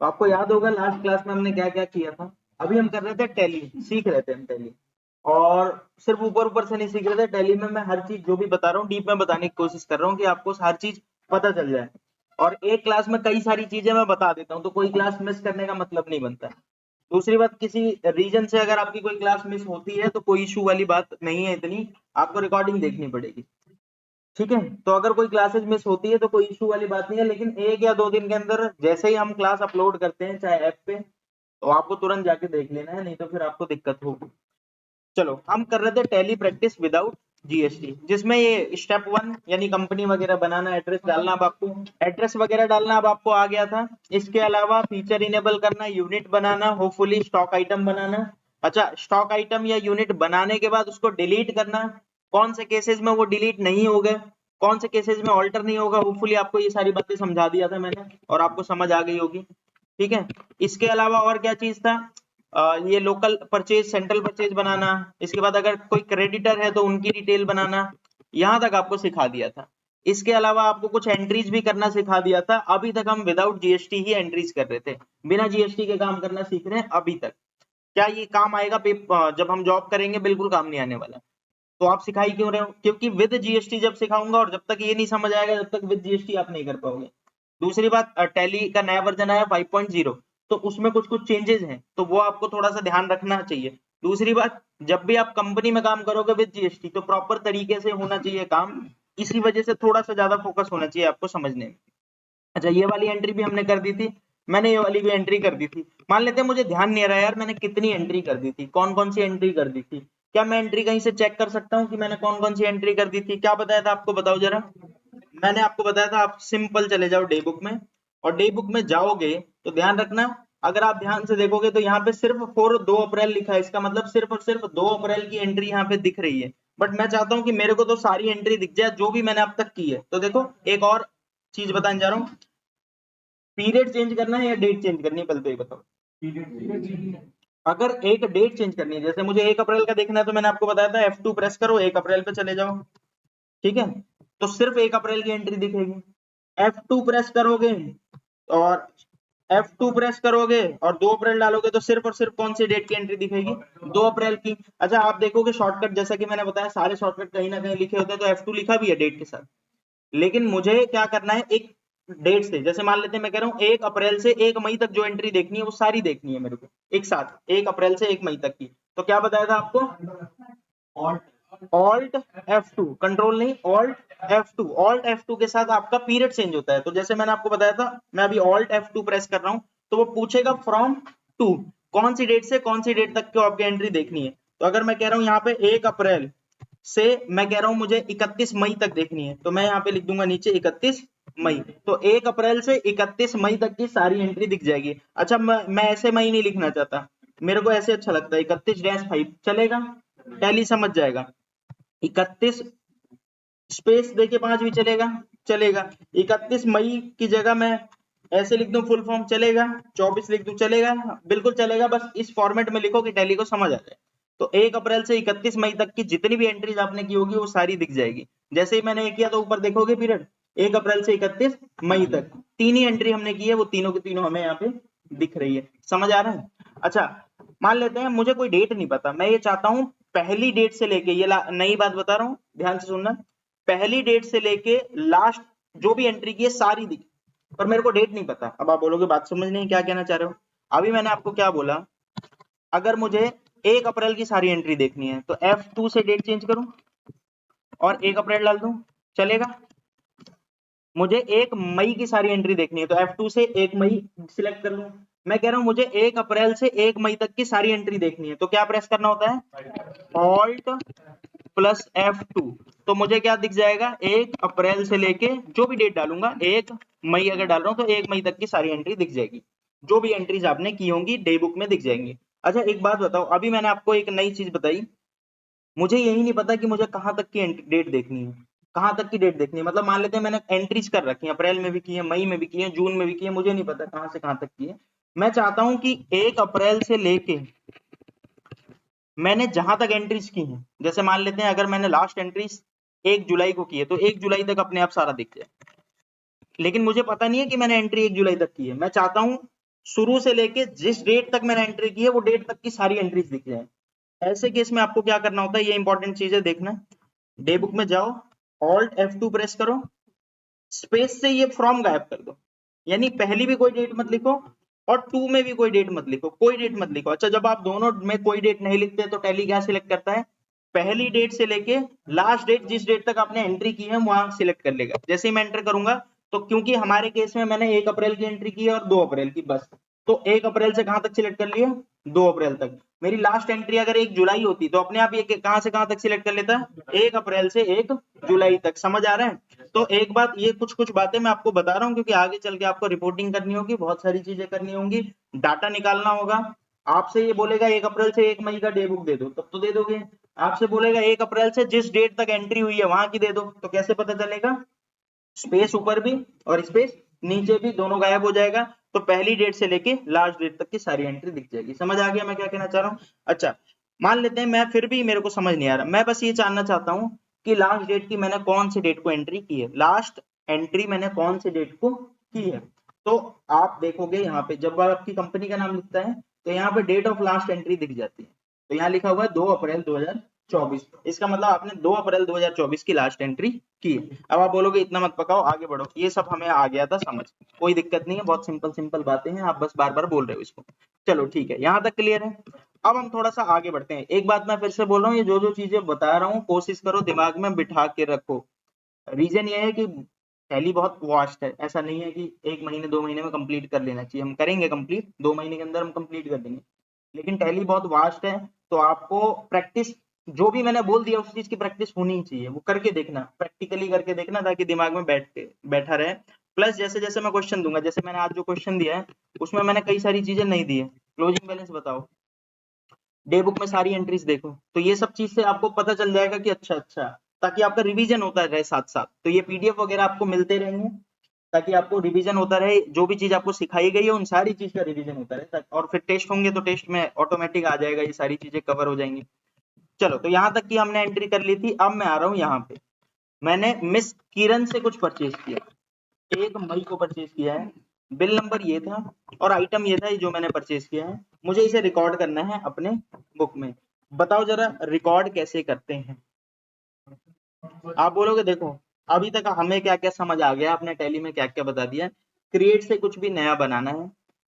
तो आपको याद होगा लास्ट क्लास में हमने क्या क्या किया था। अभी हम कर रहे थे टैली, सीख रहे थे हम टैली, और सिर्फ ऊपर ऊपर से नहीं सीख रहे थे। टैली में मैं हर चीज जो भी बता रहा हूँ डीप में बताने की कोशिश कर रहा हूँ कि आपको हर चीज पता चल जाए। और एक क्लास में कई सारी चीजें मैं बता देता हूँ तो कोई क्लास मिस करने का मतलब नहीं बनता। दूसरी बात, किसी रीजन से अगर आपकी कोई क्लास मिस होती है तो कोई इशू वाली बात नहीं है इतनी, आपको रिकॉर्डिंग देखनी पड़ेगी। ठीक है, तो अगर कोई क्लासेज मिस होती है तो कोई इशू वाली बात नहीं है, लेकिन 1 या 2 दिन के अंदर जैसे ही हम क्लास अपलोड करते हैं चाहे ऐप पे, तो आपको तुरंत जाके देख लेना है, नहीं तो फिर आपको दिक्कत होगी। चलो, हम कर रहे थे टैली प्रैक्टिस विदाउट जीएसटी, जिसमें ये स्टेप 1 यानी कंपनी वगैरह बनाना, एड्रेस डालना, अब आपको एड्रेस वगैरह डालना अब आपको आ गया था। इसके अलावा फीचर इनेबल करना, यूनिट बनाना, होपफुली स्टॉक आइटम बनाना। अच्छा, स्टॉक आइटम या यूनिट बनाने के बाद उसको डिलीट करना, कौन से केसेस में वो डिलीट नहीं हो गए, कौन से केसेस में ऑल्टर नहीं होगा। होपफुली आपको ये सारी बातें समझा दिया था मैंने और आपको समझ आ गई होगी। ठीक है, इसके अलावा और क्या चीज था, ये लोकल परचेज, सेंट्रल परचेज बनाना। इसके बाद अगर कोई क्रेडिटर है तो उनकी डिटेल बनाना, यहां तक आपको सिखा दिया था। इसके अलावा आपको कुछ एंट्रीज भी करना सिखा दिया था। अभी तक हम विदाउट जीएसटी ही एंट्रीज कर रहे थे, बिना जीएसटी के काम करना सीख रहे हैं अभी तक। क्या ये काम आएगा जब हम जॉब करेंगे? बिल्कुल काम नहीं आने वाला। तो आप सिखाई क्यों रहे हो? क्योंकि विद जीएसटी जब सिखाऊंगा, और जब तक ये नहीं समझ आएगा जब तक विद जीएसटी आप नहीं कर पाओगे। दूसरी बात, टैली का नया वर्जन आया 5.0, तो उसमें कुछ कुछ चेंजेस हैं, तो वो आपको थोड़ा सा ध्यान रखना चाहिए। दूसरी बात, जब भी आप कंपनी में काम करोगे विद जीएसटी तो प्रॉपर तरीके से होना चाहिए काम, इसी वजह से थोड़ा सा ज्यादा फोकस होना चाहिए आपको समझने में। अच्छा, ये वाली एंट्री भी हमने कर दी थी, मैंने ये वाली भी एंट्री कर दी थी। मान लेते हैं मुझे ध्यान नहीं आ रहा यार मैंने कितनी एंट्री कर दी थी, कौन कौन सी एंट्री कर दी थी। क्या मैं एंट्री कहीं से चेक कर सकता हूँ कि मैंने कौन कौन सी एंट्री कर दी थी? क्या बताया था आपको, बताओ जरा। मैंने आपको बताया था आप सिंपल चले जाओ डे बुक में, और डे बुक में जाओगे तो ध्यान रखना, अगर आप ध्यान से देखोगे तो यहाँ पे सिर्फ 2 अप्रैल लिखा है, इसका मतलब सिर्फ और सिर्फ 2 अप्रैल की एंट्री यहाँ पे दिख रही है। बट मैं चाहता हूँ कि मेरे को तो सारी एंट्री दिख जाए जो भी मैंने अब तक की है। तो देखो, एक और चीज बताने जा रहा हूँ, पीरियड चेंज करना है या डेट चेंज करनी है, पहले तो ये बताओ। अगर एक डेट चेंज करनी है, जैसे मुझे 1 अप्रैल का देखना है, तो मैंने आपको बताया था F2 प्रेस करो, 1 अप्रैल पे चले जाओ। ठीक है, तो सिर्फ 1 अप्रैल की एंट्री दिखेगी। F2 प्रेस करोगे और F2 प्रेस करोगे और 2 अप्रैल डालोगे तो सिर्फ और सिर्फ कौन सी डेट की एंट्री दिखेगी? 2 अप्रैल की। अच्छा, आप देखोगे शॉर्टकट, जैसा कि मैंने बताया सारे शॉर्टकट कहीं ना कहीं लिखे होते हैं, तो F2 लिखा भी है डेट के साथ। लेकिन मुझे क्या करना है, एक डेट से, जैसे मान लेते हैं मैं कह रहा हूँ 1 अप्रैल से 1 मई तक जो एंट्री देखनी है वो सारी देखनी है मेरे को एक साथ, 1 अप्रैल से 1 मई तक की। तो क्या बताया था आपको? ऑल्ट F2, कंट्रोल नहीं, ऑल्ट F2 के साथ आपका पीरियड चेंज होता है। तो जैसे मैंने आपको बताया था, मैं अभी ऑल्ट F2 प्रेस कर रहा हूँ तो वो पूछेगा फ्रॉम टू, कौन सी डेट से कौन सी डेट तक की आपकी एंट्री देखनी है। तो अगर मैं कह रहा हूँ यहाँ पे 1 अप्रैल से, मैं कह रहा हूँ मुझे 31 मई तक देखनी है, तो मैं यहाँ पे लिख दूंगा नीचे 31 मई। तो 1 अप्रैल से 31 मई तक की सारी एंट्री दिख जाएगी। अच्छा, मैं ऐसे मई नहीं लिखना चाहता, मेरे को ऐसे अच्छा लगता है, 31-5 चलेगा, टैली समझ जाएगा। 31 स्पेस देके 5 भी चलेगा, चलेगा। 31 मई की जगह मैं ऐसे लिख दूं फुल फॉर्म, चलेगा। 24 लिख दूं, चलेगा, बिल्कुल चलेगा। बस इस फॉर्मेट में लिखो कि टैली को समझ आ जाए। तो 1 अप्रैल से 31 मई तक की जितनी भी एंट्रीज आपने की होगी वो सारी दिख जाएगी। जैसे ही मैंने ये किया तो ऊपर देखोगे पीरियड 1 अप्रैल से 31 मई तक 3 ही एंट्री हमने की है, वो तीनों की तीनों हमें यहाँ पे दिख रही है। समझ आ रहा है? अच्छा, मान लेते हैं मुझे कोई डेट नहीं पता, मैं ये चाहता हूँ पहली डेट से लेके, ये नई बात बता रहा हूँ ध्यान से सुनना, पहली डेट से लेके लास्ट जो भी एंट्री की है सारी दिखी, पर मेरे को डेट नहीं पता। अब आप बोलोगे बात समझ नहीं, क्या कहना चाह रहे हो? अभी मैंने आपको क्या बोला, अगर मुझे 1 अप्रैल की सारी एंट्री देखनी है तो F2 से डेट चेंज करूं और 1 अप्रैल डाल दूं, चलेगा। मुझे 1 मई की सारी एंट्री देखनी है तो F2 से 1 मई सिलेक्ट कर लूं। मैं कह रहा हूं मुझे 1 अप्रैल से 1 मई तक की सारी एंट्री देखनी है, तो क्या प्रेस करना होता है? Alt plus F2। तो मुझे क्या दिख जाएगा? 1 अप्रैल से लेके जो भी डेट डालूंगा, 1 मई अगर डाल रहा हूं तो 1 मई तक की सारी एंट्री दिख जाएगी, जो भी एंट्रीज आपने की होंगी डे बुक में दिख जाएंगी। अच्छा, एक बात बताओ, अभी मैंने आपको एक नई चीज बताई, मुझे यही नहीं पता कि मुझे कहां तक की डेट देखनी है, कहां तक की डेट देखनी है। मतलब मान लेते हैं मैंने एंट्रीज कर रखी है, अप्रैल में भी की है, मई में भी की है, जून में भी की है, मुझे नहीं पता कहां से कहां तक की है। मैं चाहता हूं कि 1 अप्रैल से लेके मैंने जहां तक एंट्रीज की हैं, जैसे मान लेते हैं अगर मैंने लास्ट एंट्रीज 1 जुलाई को की है तो 1 जुलाई तक अपने आप सारा दिख जाए। लेकिन मुझे पता नहीं है कि मैंने एंट्री 1 जुलाई तक की है, मैं चाहता हूं शुरू से लेके जिस डेट तक मैंने एंट्री की है वो डेट तक की सारी एंट्रीज दिख जाए। ऐसे केस में आपको क्या करना होता है, ये इंपॉर्टेंट चीज है, देखना। डे बुक में जाओ, ऑल्ट F2 प्रेस करो, स्पेस से ये फ्रॉम गायब कर दो, यानी पहली भी कोई डेट मत लिखो और 2 में भी कोई डेट मत लिखो, कोई डेट मत लिखो। अच्छा, जब आप दोनों में कोई डेट नहीं लिखते तो टैली क्या सिलेक्ट करता है, पहली डेट से लेके लास्ट डेट, जिस डेट तक आपने एंट्री की है वहां सिलेक्ट कर लेगा। जैसे ही मैं एंटर करूंगा तो क्योंकि हमारे केस में मैंने 1 अप्रैल की एंट्री की है और 2 अप्रैल की, बस, तो 1 अप्रैल से कहां तक सिलेक्ट कर लिया, 2 अप्रैल तक। मेरी लास्ट एंट्री अगर 1 जुलाई होती तो अपने आप ये कहां से कहां तक सिलेक्ट कर लेता, 1 अप्रैल से 1 जुलाई तक। समझ आ रहा है? तो एक बात, ये कुछ कुछ बातें मैं आपको बता रहा हूँ क्योंकि आगे चल के आपको रिपोर्टिंग करनी होगी, बहुत सारी चीजें करनी होंगी, डाटा निकालना होगा। आपसे ये बोलेगा 1 अप्रैल से 1 मई का डे बुक दे दो, तब तो दे दोगे। आपसे बोलेगा 1 अप्रैल से जिस डेट तक एंट्री हुई है वहां की दे दो, तो कैसे पता चलेगा, स्पेस ऊपर भी और स्पेस नीचे भी दोनों गायब हो जाएगा, तो पहली डेट से लेके लास्ट डेट तक की सारी एंट्री दिख जाएगी। समझ आ गया मैं क्या कहना चाह रहा हूँ? अच्छा, मान लेते हैं मैं फिर भी मेरे को समझ नहीं आ रहा, मैं बस ये जानना चाहता हूँ कि लास्ट डेट की मैंने कौन सी डेट को एंट्री की है, लास्ट एंट्री मैंने कौन सी डेट को की है। तो आप देखोगे यहाँ पे जब आपकी कंपनी का नाम लिखता है तो यहाँ पे डेट ऑफ लास्ट एंट्री दिख जाती है, तो यहाँ लिखा हुआ है 2 अप्रैल 2024, इसका मतलब आपने 2 अप्रैल 2024 की लास्ट एंट्री की। अब आप बोलोगे इतना मत पकाओ, आगे बढ़ो, ये सब हमें आ गया था समझ, कोई दिक्कत नहीं है, बहुत सिंपल सिंपल बातें हैं, आप बस बार बार बोल रहे हो इसको। चलो ठीक है, यहाँ तक क्लियर है। अब हम थोड़ा सा आगे बढ़ते हैं। एक बात मैं फिर से बोल रहा हूँ, ये जो जो चीजें बता रहा हूँ कोशिश करो दिमाग में बिठा के रखो। रीजन ये है कि टैली बहुत वास्ट है, ऐसा नहीं है कि 1 महीने 2 महीने में कंप्लीट कर लेना चाहिए, हम करेंगे कंप्लीट, 2 महीने के अंदर हम कंप्लीट कर देंगे, लेकिन टैली बहुत वास्ट है। तो आपको प्रैक्टिस, जो भी मैंने बोल दिया उस चीज की प्रैक्टिस होनी चाहिए, वो करके देखना, प्रैक्टिकली करके देखना, ताकि दिमाग में बैठा रहे। प्लस जैसे जैसे मैं क्वेश्चन दूंगा, जैसे मैंने आज जो क्वेश्चन दिया है उसमें मैंने कई सारी चीजें नहीं दी है, क्लोजिंग बैलेंस बताओ, डे बुक में सारी एंट्रीज देखो, तो ये सब चीज से आपको पता चल जाएगा कि अच्छा अच्छा, ताकि आपका रिवीजन होता रहे साथ साथ। तो ये पीडीएफ वगैरह आपको मिलते रहेंगे ताकि आपको रिवीजन होता रहे, जो भी चीज आपको सिखाई गई है उन सारी चीज का रिवीजन होता रहे, और फिर टेस्ट होंगे तो टेस्ट में ऑटोमेटिक आ जाएगा, ये सारी चीजें कवर हो जाएंगी। चलो, तो यहाँ तक की हमने एंट्री कर ली थी। अब मैं आ रहा हूँ यहाँ पे, मैंने मिस किरण से कुछ परचेज किया, 1 मई को परचेज किया है, बिल नंबर ये था और आइटम ये था जो मैंने परचेज किया है, मुझे इसे रिकॉर्ड करना है अपने बुक में। बताओ जरा रिकॉर्ड कैसे करते हैं। आप बोलोगे देखो अभी तक हमें क्या क्या समझ आ गया, आपने टैली में क्या क्या बता दिया, क्रिएट से कुछ भी नया बनाना है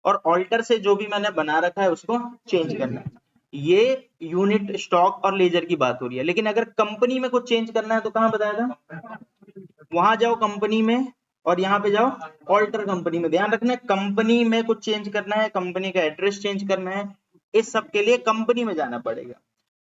और ऑल्टर से जो भी मैंने बना रखा है उसको चेंज करना है। ये यूनिट, स्टॉक और लेजर की बात हो रही है, लेकिन अगर कंपनी में कुछ चेंज करना है तो कहां बताया था, वहां जाओ कंपनी में और यहाँ पे जाओ ऑल्टर कंपनी में। ध्यान रखना, कंपनी में कुछ चेंज करना है, कंपनी का एड्रेस चेंज करना है, इस सब के लिए कंपनी में जाना पड़ेगा।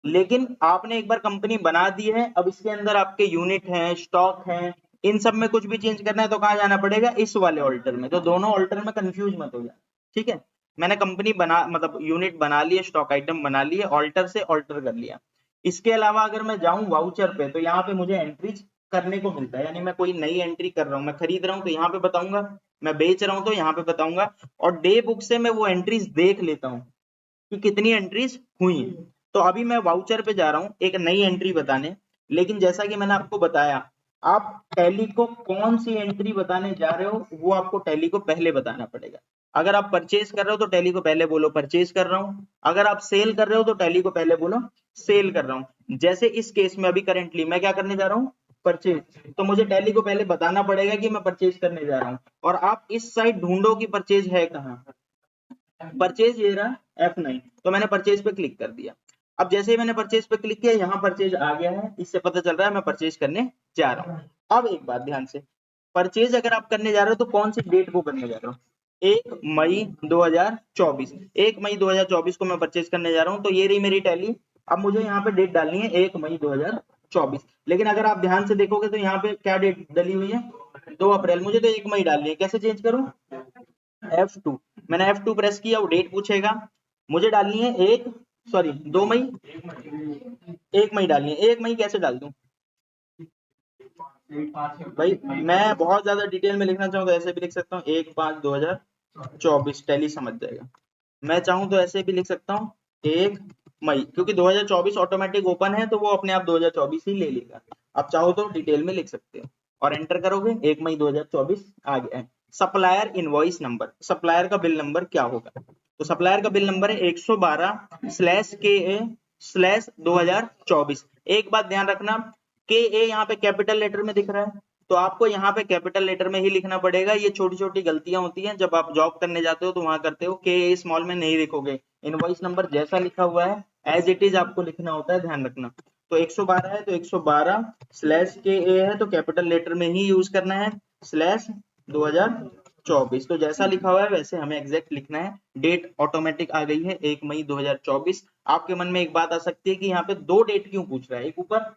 लेकिन आपने एक बार कंपनी बना दी है, अब इसके अंदर आपके यूनिट हैं, स्टॉक हैं, इन सब में कुछ भी चेंज करना है तो कहाँ जाना पड़ेगा, इस वाले ऑल्टर में। तो दोनों ऑल्टर में कंफ्यूज मत हो जाए, ठीक है। मैंने कंपनी बना, मतलब यूनिट बना लिए, स्टॉक आइटम बना लिए, ऑल्टर से ऑल्टर कर लिया। इसके अलावा अगर मैं जाऊं वाउचर पे तो यहाँ पे मुझे एंट्रीज करने को मिलता है, यानी मैं कोई नई एंट्री कर रहा हूँ, मैं खरीद रहा हूँ तो यहाँ पे बताऊंगा, मैं बेच रहा हूँ तो यहाँ पे बताऊंगा, और डे बुक से मैं वो एंट्रीज देख लेता हूँ कि कितनी एंट्रीज हुई। तो अभी मैं वाउचर पे जा रहा हूँ एक नई एंट्री बताने, लेकिन जैसा कि मैंने आपको बताया, आप टैली को कौन सी एंट्री बताने जा रहे हो वो आपको टैली को पहले बताना पड़ेगा। अगर आप परचेज कर रहे हो तो टैली को पहले बोलो परचेज कर रहा हूँ, अगर आप सेल कर रहे हो तो टैली को पहले बोलो सेल कर रहा हूँ। जैसे इस केस में अभी करेंटली मैं क्या करने जा रहा हूँ, परचेज, तो मुझे टैली को पहले बताना पड़ेगा कि मैं परचेज करने जा रहा हूँ। और आप इस साइड ढूंढो कि परचेज है कहाँ, परचेज ये रहा F9, तो मैंने परचेज पे क्लिक कर दिया। अब जैसे ही मैंने परचेज पे क्लिक किया, यहाँ परचेज आ गया है, इससे पता चल रहा है मैं परचेज करने जा रहा हूँ। अब एक बात ध्यान से, परचेज अगर आप करने जा रहे हो तो कौन सी डेट को करने जा रहे हो, 1 मई 2024, 1 मई 2024 को मैं परचेज करने जा रहा हूँ, तो ये रही मेरी टैली। अब मुझे यहाँ पे डेट डालनी है 1 मई 2024, लेकिन अगर आप ध्यान से देखोगे तो यहाँ पे क्या डेट डली हुई है, 2 अप्रैल, मुझे तो 1 मई डालनी है, कैसे चेंज करूँ, F2, मैंने F2 प्रेस किया, वो डेट पूछेगा, मुझे डालनी है 2 मई, 1 मई डालनी है, 1 मई कैसे डाल दूं भाई, मैं बहुत ज्यादा डिटेल में लिखना चाहूँ तो ऐसे भी लिख सकता हूँ 1/5/2024, टैली समझ जाएगा। मैं चाहूँ तो ऐसे भी लिख सकता हूँ 1 मई, क्योंकि 2024 ऑटोमेटिक ओपन है तो वो अपने आप 2024 ही ले लेगा। आप चाहो तो डिटेल में लिख सकते हो और एंटर करोगे 1 मई 2024 आ गया है। सप्लायर इनवॉइस नंबर, सप्लायर का बिल नंबर क्या होगा? तो सप्लायर का बिल नंबर है 112/KA/2024। एक बात ध्यान रखना, KA यहाँ पे कैपिटल लेटर में दिख रहा है, तो आपको यहाँ पे कैपिटल लेटर में ही लिखना पड़ेगा। ये छोटी छोटी गलतियां होती हैं जब आप जॉब करने जाते हो तो वहां करते हो, KA स्मॉल में नहीं लिखोगे, इनवॉइस नंबर जैसा लिखा हुआ है एज इट इज आपको लिखना होता है, ध्यान रखना। तो 112 है तो 112/KA है तो कैपिटल लेटर में ही यूज करना है, /2024। तो जैसा लिखा हुआ है वैसे हमें एग्जैक्ट लिखना है। डेट ऑटोमेटिक आ गई है 1 मई 2024। आपके मन में एक बात आ सकती है कि यहाँ पे दो डेट क्यों पूछ रहा है, एक ऊपर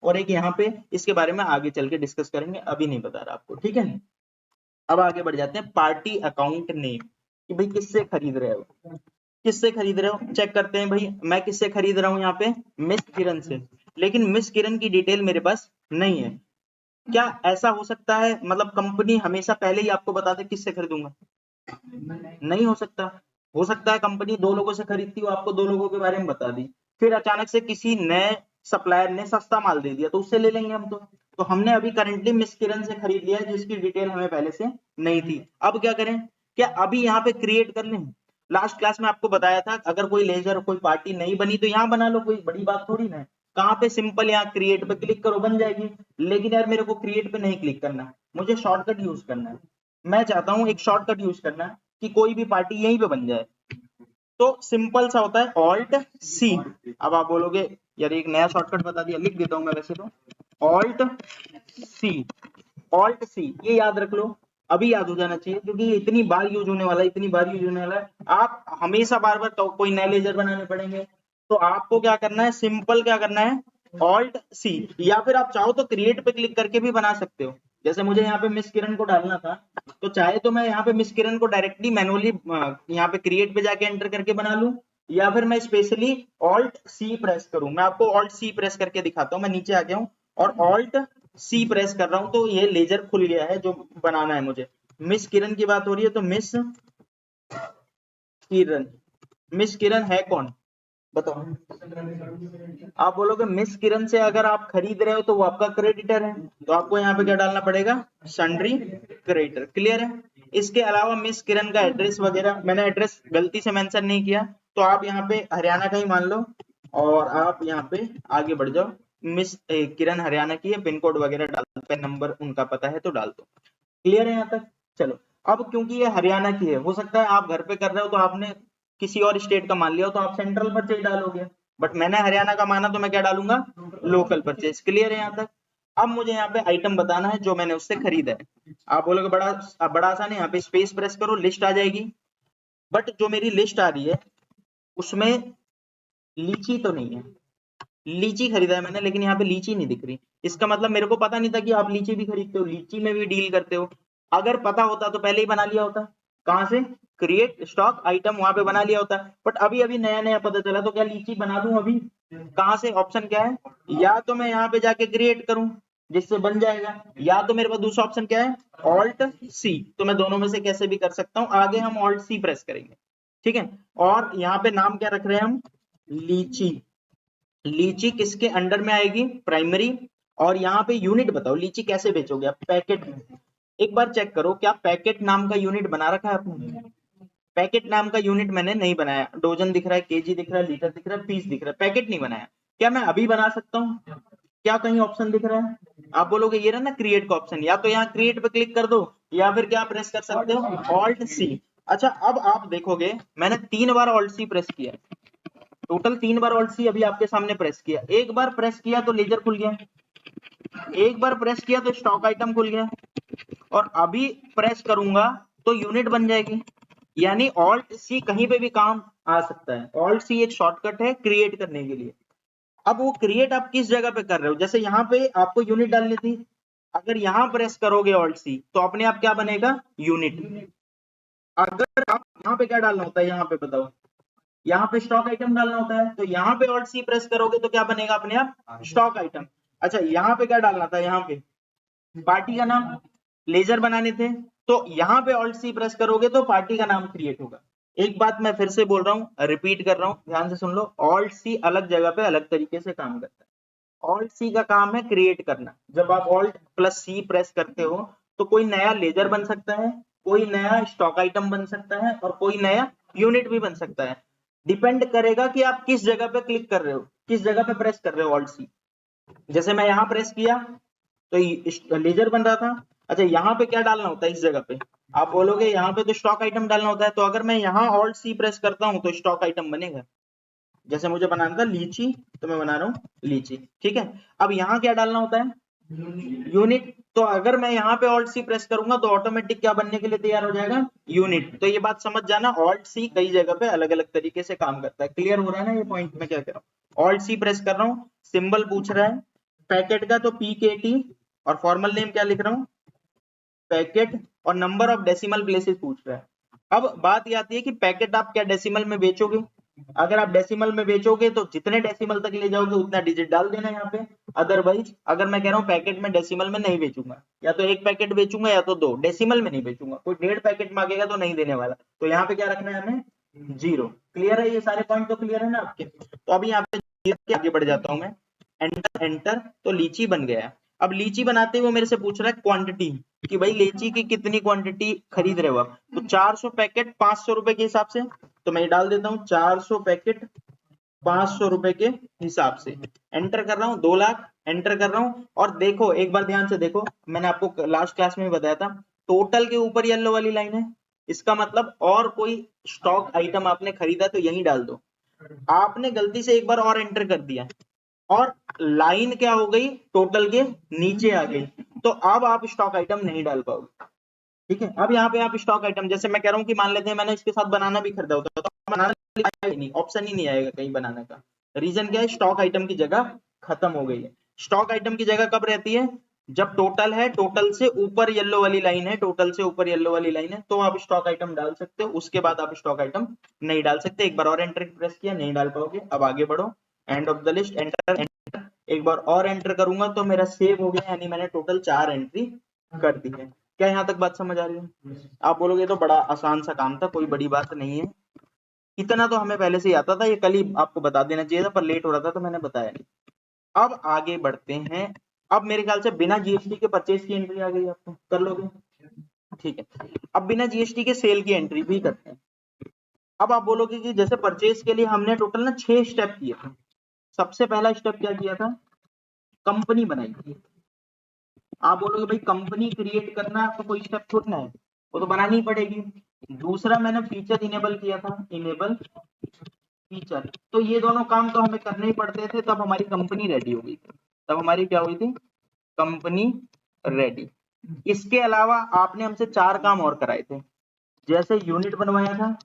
और एक यहाँ पे, इसके बारे में आगे चल के डिस्कस करेंगे, अभी नहीं बता रहा आपको, ठीक है। अब आगे बढ़ जाते हैं, पार्टी अकाउंट नेम, कि भाई किससे खरीद रहे हो, किससे खरीद रहे हो, चेक करते हैं। भाई मैं किससे खरीद रहा हूँ यहाँ पे, मिस किरण से, लेकिन मिस किरण की डिटेल मेरे पास नहीं है। क्या ऐसा हो सकता है, मतलब कंपनी हमेशा पहले ही आपको बता दे किससे खरीदूंगा? नहीं हो सकता है कंपनी दो लोगों से खरीदती हो, आपको दो लोगों के बारे में बता दी, फिर अचानक से किसी नए सप्लायर ने सस्ता माल दे दिया तो उससे ले लेंगे हम। तो हमने अभी करंटली मिस किरण से खरीद लिया है जिसकी डिटेल हमें पहले से नहीं थी। अब क्या करें, क्या अभी यहाँ पे क्रिएट कर लें? लास्ट क्लास में आपको बताया था अगर कोई लेजर कोई पार्टी नहीं बनी तो यहाँ बना लो, कोई बड़ी बात थोड़ी ना है। कहाँ पे सिंपल यहाँ क्रिएट पे क्लिक करो बन जाएगी। लेकिन यार मेरे को क्रिएट पे नहीं क्लिक करना है, मुझे शॉर्टकट यूज करना है। मैं चाहता हूँ एक शॉर्टकट यूज करना है कि कोई भी पार्टी यहीं पे बन जाए। तो सिंपल सा होता है ऑल्ट सी। अब आप बोलोगे यार एक नया शॉर्टकट बता दिया, लिख देता हूं मैं वैसे तो, ऑल्ट सी, ऑल्ट सी, ये याद रख लो, अभी याद हो जाना चाहिए क्योंकि ये इतनी बार यूज होने वाला है, इतनी बार यूज होने वाला है, आप हमेशा बार बार तो कोई नए लेजर बनाने पड़ेंगे। तो आपको क्या करना है, सिंपल क्या करना है, ऑल्ट सी, या फिर आप चाहो तो क्रिएट पे क्लिक करके भी बना सकते हो। जैसे मुझे यहाँ पे मिस किरण को डालना था, तो चाहे तो मैं यहाँ पे मिस किरण को डायरेक्टली मैनुअली यहाँ पे क्रिएट पे जाके एंटर करके बना लूं, या फिर मैं स्पेशली ऑल्ट सी प्रेस करूं। मैं आपको ऑल्ट सी प्रेस करके दिखाता हूं, मैं नीचे आ गया हूं और ऑल्ट सी प्रेस कर रहा हूं तो ये लेजर खुल गया है जो बनाना है मुझे। मिस किरण की बात हो रही है तो मिस किरण, मिस किरण है कौन बताओ? आप बोलोगे मिस किरण से अगर आप खरीद रहे हो तो वो आपका क्रेडिटर है, तो आपको यहाँ पे क्या डालना पड़ेगा, सन्ड्री क्रेडिटर, क्लियर है। इसके अलावा मिस किरण का एड्रेस वगैरह, मैंने एड्रेस गलती से मेंशन नहीं किया तो आप यहाँ पे हरियाणा का ही मान लो और आप यहाँ पे आगे बढ़ जाओ। मिस किरण हरियाणा की है, पिन कोड वगैरह डाल, पेन नंबर उनका पता है तो डाल दो, क्लियर है यहाँ तक। चलो अब क्योंकि ये हरियाणा की है, हो सकता है आप घर पे कर रहे हो तो आपने किसी और स्टेट का मान लिया हो तो आप सेंट्रल परचेज डालोगे, बट मैंने हरियाणा का माना तो मैं क्या डालूंगा, लोकल परचेज, क्लियर है यहाँ तक। अब मुझे यहाँ पे आइटम बताना है जो मैंने उससे खरीदा है। आप बोलोगे बड़ा आसान है, यहाँ पे स्पेस प्रेस करो लिस्ट आ जाएगी, बट जो मेरी लिस्ट आ रही है उसमें लीची तो नहीं है, लीची खरीदा है मैंने लेकिन यहाँ पे लीची नहीं दिख रही। इसका मतलब मेरे को पता नहीं था कि आप लीची भी खरीदते हो, लीची में भी डील करते हो। अगर पता होता तो पहले ही बना लिया होता, कहां से, क्रिएट स्टॉक आइटम, वहां पे बना लिया होता। बट अभी अभी नया नया पता चला तो क्या लीची बना दूं अभी, कहां से, ऑप्शन क्या है, या तो मैं यहाँ पे जाके क्रिएट करूं जिससे बन जाएगा, या तो मेरे पास दूसरा ऑप्शन क्या है, ऑल्ट सी। तो मैं दोनों में से कैसे भी कर सकता हूँ, आगे हम ऑल्ट सी प्रेस करेंगे, ठीक है। और यहाँ पे नाम क्या रख रहे हैं हम, लीची, लीची किसके अंडर में आएगी, प्राइमरी। और यहाँ पे यूनिट बताओ, लीची कैसे बेचोगे आप, पैकेट में। एक बार चेक करो क्या पैकेट नाम का यूनिट बना रखा है आपने, पैकेट नाम का यूनिट मैंने नहीं बनाया। डोजन दिख रहा है, केजी दिख रहा है, लीटर दिख रहा है, पीस दिख रहा है, पैकेट नहीं बनाया। क्या मैं अभी बना सकता हूँ, क्या कहीं ऑप्शन दिख रहा है? आप बोलोगे ये रहा ना क्रिएट का ऑप्शन, या तो यहाँ क्रिएट पे क्लिक कर दो या फिर क्या प्रेस कर सकते हो, ऑल्ट सी। अच्छा अब आप देखोगे मैंने 3 बार ऑल्ट सी प्रेस किया, टोटल 3 बार ऑल्ट सी अभी आपके सामने प्रेस किया। एक बार प्रेस किया तो लेजर खुल गया, एक बार प्रेस किया तो स्टॉक आइटम खुल गया, और अभी प्रेस करूंगा तो यूनिट बन जाएगी। यानी ऑल्ट सी कहीं पे भी काम आ सकता है, ऑल्ट सी एक शॉर्टकट है क्रिएट करने के लिए। अब वो क्रिएट आप किस जगह पे कर रहे हो, जैसे यहाँ पे आपको यूनिट डालनी थी, अगर यहाँ प्रेस करोगे ऑल्ट सी तो अपने आप क्या बनेगा, यूनिट। अगर आप यहाँ पे क्या डालना होता है, यहाँ पे बताओ, यहाँ पे स्टॉक आइटम डालना होता है, तो यहाँ पे ऑल्ट सी प्रेस करोगे तो क्या बनेगा अपने आप, स्टॉक आइटम। अच्छा यहाँ पे क्या डालना था, यहाँ पे पार्टी का नाम, लेजर बनाने थे, तो यहाँ पे ऑल्ट सी प्रेस करोगे तो पार्टी का नाम क्रिएट होगा। एक बात मैं फिर से बोल रहा हूँ, रिपीट कर रहा हूँ, ध्यान से सुन लो, ऑल्ट सी अलग जगह पे अलग तरीके से काम करता है। ऑल्ट सी का काम है क्रिएट करना, जब आप ऑल्ट प्लस सी प्रेस करते हो तो कोई नया लेजर बन सकता है, कोई नया स्टॉक आइटम बन सकता है और कोई नया यूनिट भी बन सकता है। डिपेंड करेगा कि आप किस जगह पे क्लिक कर रहे हो, किस जगह पे प्रेस कर रहे हो ऑल्ट सी। जैसे मैं यहाँ प्रेस किया तो लेजर बन रहा था। अच्छा यहाँ पे क्या डालना होता है, इस जगह पे आप बोलोगे यहाँ पे तो स्टॉक आइटम डालना होता है, तो अगर मैं यहाँ ऑल्ट सी प्रेस करता हूँ तो स्टॉक आइटम बनेगा। जैसे मुझे बनाना था लीची, तो मैं बना रहा हूँ लीची, ठीक है। अब यहाँ क्या डालना होता है, यूनिट। तो अगर मैं यहाँ पे ऑल्ट सी प्रेस करूंगा तो ऑटोमेटिक क्या बनने के लिए तैयार हो जाएगा, यूनिट। तो ये बात समझ जाना, ऑल्ट सी कई जगह पे अलग अलग तरीके से काम करता है। क्लियर हो रहा है ना ये पॉइंट मैं क्या कर रहा हूँ। ऑल्ट सी प्रेस कर रहा हूँ, सिंबल पूछ रहा है पैकेट का, तो PKT, और फॉर्मल नेम क्या लिख रहा हूँ, पैकेट, और नंबर ऑफ डेसिमल प्लेसेस पूछ रहा है। अब बात ये आती है कि पैकेट आप क्या डेसिमल में बेचोगे। अगर आप डेसिमल में बेचोगे तो जितने डेसिमल तक ले जाओगे उतना डिजिट डाल देना यहाँ पे। अदरवाइज अगर मैं कह रहा हूँ पैकेट में डेसिमल में नहीं बेचूंगा, या तो एक पैकेट बेचूंगा या तो दो, डेसिमल में नहीं बेचूंगा। कोई 1.5 पैकेट मांगेगा तो नहीं देने वाला, तो यहाँ पे क्या रखना है हमें, 0। क्लियर है, ये सारे पॉइंट तो क्लियर है ना आपके। तो अभी यहाँ पे आगे बढ़ जाता हूँ मैं, एंटर एंटर, तो लीची बन गया। अब लीची बनाते हुए मेरे से पूछ रहा है क्वांटिटी, कि भाई लीची की कितनी क्वांटिटी खरीद रहे हो आप। तो 400 पैकेट 500 रुपए के हिसाब से, तो मैं डाल देता हूँ 400 पैकेट 500 रुपए के हिसाब से। एंटर कर रहा हूँ, 2 लाख एंटर कर रहा हूँ। और देखो एक बार ध्यान से देखो, मैंने आपको लास्ट क्लास में बताया था, टोटल के ऊपर येलो वाली लाइन है, इसका मतलब और कोई स्टॉक आइटम आपने खरीदा तो यही डाल दो। आपने गलती से एक बार और एंटर कर दिया और लाइन क्या हो गई, टोटल के नीचे आ गई, तो अब आप स्टॉक आइटम नहीं डाल पाओगे। ठीक है, अब यहाँ पे आप स्टॉक आइटम, जैसे मैं कह रहा हूँ कि मान लेते हैं मैंने इसके साथ बनाना भी खरीदा होता तो बनाना ही नहीं, ऑप्शन ही नहीं आएगा कहीं बनाने का। रीजन क्या है, स्टॉक आइटम की जगह खत्म हो गई है। स्टॉक आइटम की जगह कब रहती है, जब टोटल है, टोटल से ऊपर येलो वाली लाइन है, टोटल से ऊपर येलो वाली लाइन है, तो आप स्टॉक आइटम डाल सकते हो। उसके बाद आप स्टॉक आइटम नहीं डाल सकते। एक बार और एंटर प्रेस किया, नहीं डाल पाओगे। अब आगे बढ़ो, end of the list, enter enter, एक बार और एंटर करूंगा तो मेरा सेव हो गया, यानी मैंने टोटल 4 एंट्री कर दी है। क्या यहाँ तक बात समझ आ रही है। आप बोलोगे तो बड़ा आसान सा काम था, कोई बड़ी बात नहीं है, इतना तो हमें पहले से ही आता था, ये कल ही आपको बता देना चाहिए था, पर लेट हो रहा था तो मैंने बताया नहीं। अब आगे बढ़ते हैं। अब मेरे ख्याल से बिना जीएसटी के परचेज की एंट्री आ गई, आपको कर लोगे, ठीक है। अब बिना जीएसटी के सेल की एंट्री भी करते हैं। अब आप बोलोगे कि जैसे परचेज के लिए हमने टोटल ना 6 स्टेप किए थे। सबसे पहला स्टेप क्या किया था, कंपनी बनाई थी। आप बोलोगे भाई कंपनी क्रिएट करना तो कोई स्टेप थोड़ी ना है, वो तो बनानी ही पड़ेगी। दूसरा मैंने फीचर इनेबल किया था, इनेबल फीचर, तो ये दोनों काम तो हमें करने ही पड़ते थे, तब हमारी कंपनी रेडी हो गई। तब हमारी क्या हुई थी, कंपनी रेडी। इसके अलावा आपने हमसे 4 काम और कराए थे, जैसे यूनिट बनवाया था,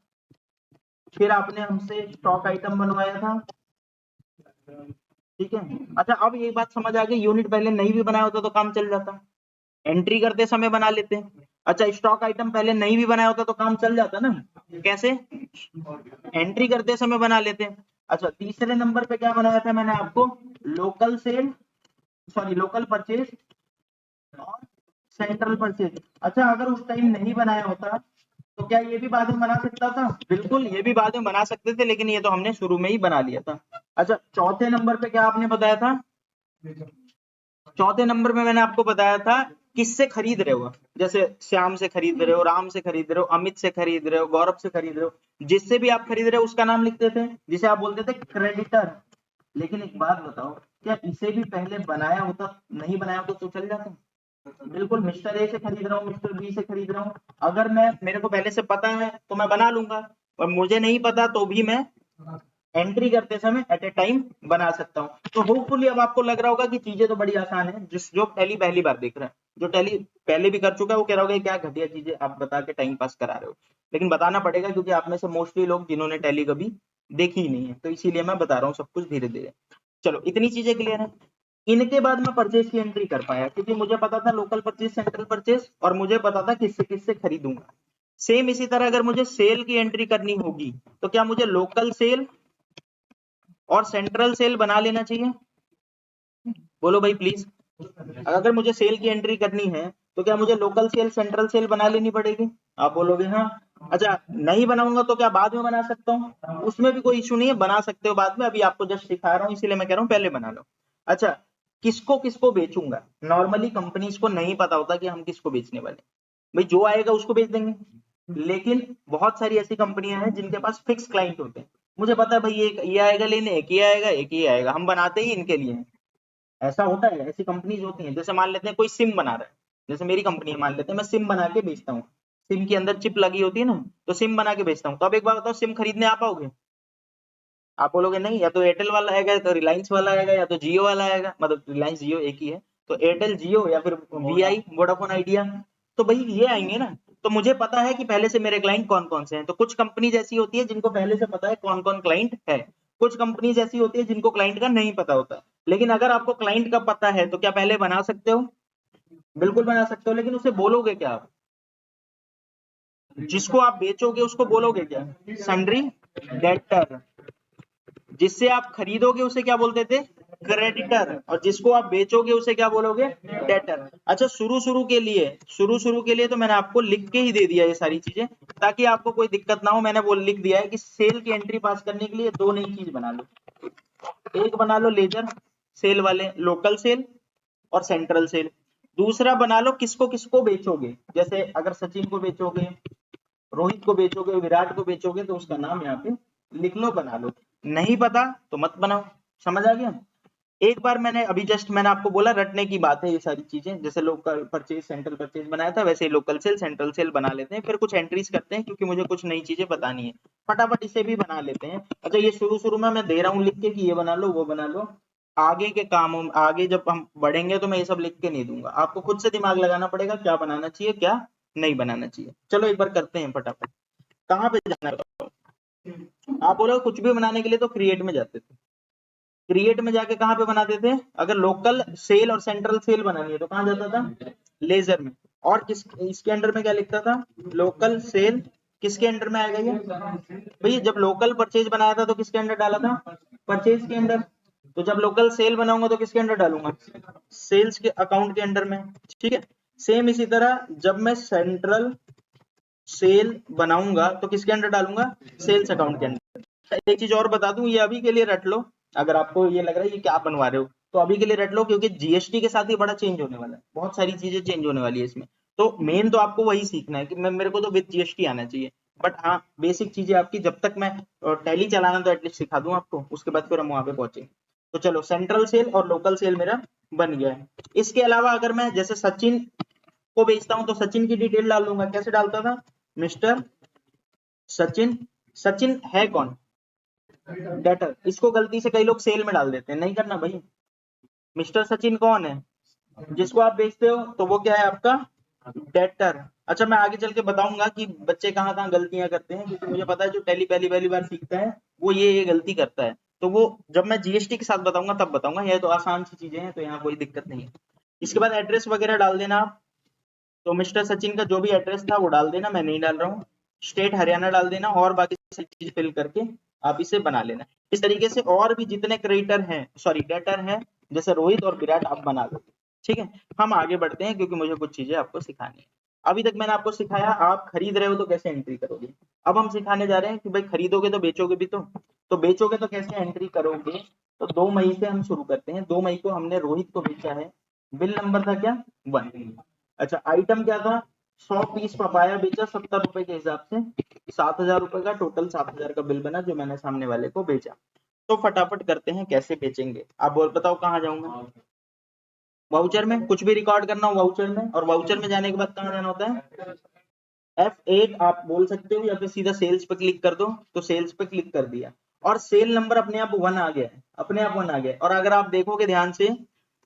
फिर आपने हमसे स्टॉक आइटम बनवाया था, ठीक है। अच्छा अब एक बात समझ आ गई, यूनिट पहले नहीं भी बनाया होता तो काम चल जाता, एंट्री करते समय बना लेते हैं। अच्छा स्टॉक आइटम पहले नहीं भी बनाया होता तो काम चल जाता ना, कैसे, एंट्री करते समय बना लेते हैं। अच्छा तीसरे नंबर पे क्या बनाया था मैंने आपको, local cell, sorry local purchase और सेंट्रल परचेज। अच्छा अगर उस टाइम नहीं बनाया होता तो क्या ये भी बाद में बना सकता था, बिल्कुल ये भी बाद में बना सकते थे, लेकिन ये तो हमने शुरू में ही बना लिया था। अच्छा चौथे नंबर पे क्या आपने बताया था, चौथे नंबर में मैंने आपको बताया था किससे खरीद रहे हो, जैसे श्याम से खरीद रहे हो, राम से खरीद रहे हो, अमित से खरीद रहे हो, गौरव से खरीद रहे हो, जिससे भी आप खरीद रहे हो उसका नाम लिखते थे, जिसे आप बोलते थे क्रेडिटर। लेकिन एक बात बताओ, क्या इसे भी पहले बनाया होता, नहीं बनाया होता तो चल जाता, बिल्कुल। मिस्टर ए से खरीद रहा हूँ, मिस्टर बी से खरीद रहा हूँ, अगर मैं, मेरे को पहले से पता है तो मैं बना लूंगा, और मुझे नहीं पता तो भी मैं एंट्री करते समय एट ए टाइम बना सकता हूँ। तो होपफुली अब आपको लग रहा होगा कि चीजें तो बड़ी आसान है। जो टैली पहली बार देख रहा है, जो टैली पहले भी कर चुका है, वो कह रहा होगा क्या घटिया चीजें आप बता के टाइम पास करा रहे हो, लेकिन बताना पड़ेगा क्योंकि आप में से मोस्टली लोग जिन्होंने टैली कभी देखी ही नहीं है, तो इसीलिए मैं बता रहा हूँ सब कुछ धीरे धीरे। चलो इतनी चीजें क्लियर है। इनके बाद मैं परचेज की एंट्री कर पाया, क्योंकि मुझे पता था लोकल परचेज, सेंट्रल परचेज, और मुझे पता था किससे किससे खरीदूंगा। सेम इसी तरह अगर मुझे सेल की एंट्री करनी होगी तो क्या मुझे लोकल सेल और सेंट्रल सेल बना लेना चाहिए, बोलो भाई प्लीज। अगर मुझे सेल की एंट्री करनी है तो क्या मुझे लोकल सेल सेंट्रल सेल बना लेनी पड़ेगी, आप बोलोगे हाँ। अच्छा नहीं बनाऊंगा तो क्या बाद में बना सकता हूँ, उसमें भी कोई इशू नहीं है, बना सकते हो बाद में, अभी आपको जस्ट सिखा रहा हूँ इसीलिए मैं कह रहा हूँ पहले बना लो। अच्छा किसको किसको बेचूंगा, नॉर्मली कंपनीज को नहीं पता होता कि हम किसको बेचने वाले, भाई जो आएगा उसको बेच देंगे। लेकिन बहुत सारी ऐसी कंपनियां हैं जिनके पास फिक्स क्लाइंट होते हैं, मुझे पता है भाई ये आएगा लेने, एक ये आएगा, एक ये आएगा, हम बनाते ही इनके लिए हैं। ऐसा होता है, ऐसी कंपनीज होती हैं। जैसे मान लेते हैं कोई सिम बना रहा है, जैसे मेरी कंपनी है, मान लेते हैं मैं सिम बना के बेचता हूँ, सिम के अंदर चिप लगी होती है ना, तो सिम बना के बेचता हूँ। तो अब एक बार बताओ, सिम खरीदने आ पाओगे? आप बोलोगे नहीं, या तो एयरटेल वाला आएगा, या तो रिलायंस वाला आएगा, या तो जियो वाला आएगा, मतलब रिलायंस जियो एक ही है, तो एयरटेल जियो, या फिर वीआई वोडाफोन आइडिया, तो भाई ये आएंगे ना। तो मुझे पता है कि पहले से मेरे क्लाइंट कौन कौन से हैं। तो कुछ कंपनीज ऐसी होती है जिनको पहले से पता है कौन कौन क्लाइंट है, कुछ कंपनीज ऐसी होती है जिनको क्लाइंट का नहीं पता होता। लेकिन अगर आपको क्लाइंट का पता है तो क्या पहले बना सकते हो? बिल्कुल बना सकते हो, लेकिन उसे बोलोगे क्या आप? जिसको आप बेचोगे उसको बोलोगे क्या? Sundry debtor. जिससे आप खरीदोगे उसे क्या बोलते थे? क्रेडिटर। और जिसको आप बेचोगे उसे क्या बोलोगे? डेटर। अच्छा, शुरू शुरू के लिए तो मैंने आपको लिख के ही दे दिया ये सारी चीजें, ताकि आपको कोई दिक्कत ना हो। मैंने वो लिख दिया है कि सेल की एंट्री पास करने के लिए दो नई चीज बना लो। एक बना लो लेजर सेल वाले, लोकल सेल और सेंट्रल सेल। दूसरा बना लो किसको किसको बेचोगे, जैसे अगर सचिन को बेचोगे, रोहित को बेचोगे, विराट को बेचोगे, तो उसका नाम यहाँ पे लिख लो, बना लो। नहीं पता तो मत बनाओ। समझ आ गया? एक बार मैंने आपको बोला रटने की बात है ये सारी चीजें। जैसे लोकल परचेज सेंट्रल परचेज बनाया था, वैसे ही लोकल सेल सेंट्रल सेल बना लेते हैं, फिर कुछ एंट्रीज करते हैं क्योंकि मुझे कुछ नई चीजें बतानी है, फटाफट इसे भी बना लेते हैं। अच्छा, ये शुरू शुरू में मैं दे रहा हूँ लिख के कि ये बना लो वो बना लो, आगे के कामों में, आगे जब हम बढ़ेंगे तो मैं ये सब लिख के नहीं दूंगा, आपको खुद से दिमाग लगाना पड़ेगा क्या बनाना चाहिए क्या नहीं बनाना चाहिए। चलो एक बार करते हैं फटाफट। कहाँ पे जाना है? आप बोलो कुछ भी बनाने के लिए तो क्रिएट में जाते थे। क्रिएट में जाके कहाँ पे बनाते थे? अगर लोकल सेल और सेंट्रल सेल बनानी है तो कहाँ जाता था? लेजर में। और किस इसके अंडर में क्या लिखता था? Local cell. किसके अंडर में आएगा ये? भैया जब लोकल परचेज बनाया था तो किसके अंडर डाला था? परचेज के अंडर। तो जब लोकल सेल बनाऊंगा तो किसके अंडर डालूंगा? सेल्स के अकाउंट के अंडर में। ठीक है, सेम इसी तरह जब मैं सेंट्रल सेल बनाऊंगा तो किसके अंडर डालूंगा? सेल्स अकाउंट के अंदर। एक चीज और बता दूं, ये अभी के लिए रट लो। अगर आपको ये लग रहा है ये क्या बनवा रहे हो, तो अभी के लिए रट लो, क्योंकि जीएसटी के साथ ही बड़ा चेंज होने वाला है, बहुत सारी चीजें चेंज होने वाली है इसमें। तो मेन तो आपको वही सीखना है कि मेरे को तो विद जीएसटी आना चाहिए। बट हाँ, बेसिक चीजें आपकी जब तक मैं टैली चलाना तो एटलीस्ट सिखा दूं आपको, उसके बाद फिर हम वहां पे पहुंचे। तो चलो, सेंट्रल सेल और लोकल सेल मेरा बन गया है। इसके अलावा अगर मैं जैसे सचिन को बेचता हूं तो सचिन की डिटेल डाल दूंगा। कैसे डालता था? मिस्टर सचिन। सचिन है कौन? डेटर। इसको गलती से कई लोग सेल में डाल देते हैं, नहीं करना भाई। मिस्टर सचिन कौन है? जिसको आप बेचते हो, तो वो क्या है आपका? डेटर। अच्छा, मैं आगे चल के बताऊंगा कि बच्चे कहाँ कहाँ गलतियां करते हैं, क्योंकि मुझे पता है जो टैली पहली पहली बार सीखता है वो ये गलती करता है। तो वो जब मैं जीएसटी के साथ बताऊंगा तब बताऊंगा, ये तो आसान सी चीजें हैं, तो यहाँ कोई दिक्कत नहीं है। इसके बाद एड्रेस वगैरह डाल देना आप। तो मिस्टर सचिन का जो भी एड्रेस था वो डाल देना, मैं नहीं डाल रहा हूँ। स्टेट हरियाणा डाल देना, और बाकी सारी चीज फिल करके आप इसे बना लेना। इस तरीके से और भी जितने क्रेडिटर हैं, सॉरी डेटर हैं, जैसे रोहित और विराट, आप बना लो। ठीक है, हम आगे बढ़ते हैं क्योंकि मुझे कुछ चीजें आपको सिखानी है। अभी तक मैंने आपको सिखाया आप खरीद रहे हो तो कैसे एंट्री करोगे। अब हम सिखाने जा रहे हैं कि भाई खरीदोगे तो बेचोगे भी, तो बेचोगे तो कैसे एंट्री करोगे। तो 2 मई से हम शुरू करते हैं। 2 मई को हमने रोहित को बेचा है। बिल नंबर था क्या? 1। अच्छा, आइटम क्या था? 100 पीस पपाया बेचा 70 रुपए के हिसाब से। 7,000 रुपए का टोटल 7,000 का बिल बना जो मैंने सामने वाले को बेचा। तो फटाफट करते हैं कैसे बेचेंगे। आप बोल बताओ कहाँ जाऊंगा? वाउचर में। कुछ भी रिकॉर्ड करना हो वाउचर में, और वाउचर में जाने के बाद कहाँ जाना होता है? F8 आप बोल सकते हो, या फिर सीधा सेल्स पे क्लिक कर दो। तो सेल्स पे क्लिक कर दिया और सेल नंबर अपने आप 1 आ गया है, अपने आप 1 आ गया है। और अगर आप देखोगे ध्यान से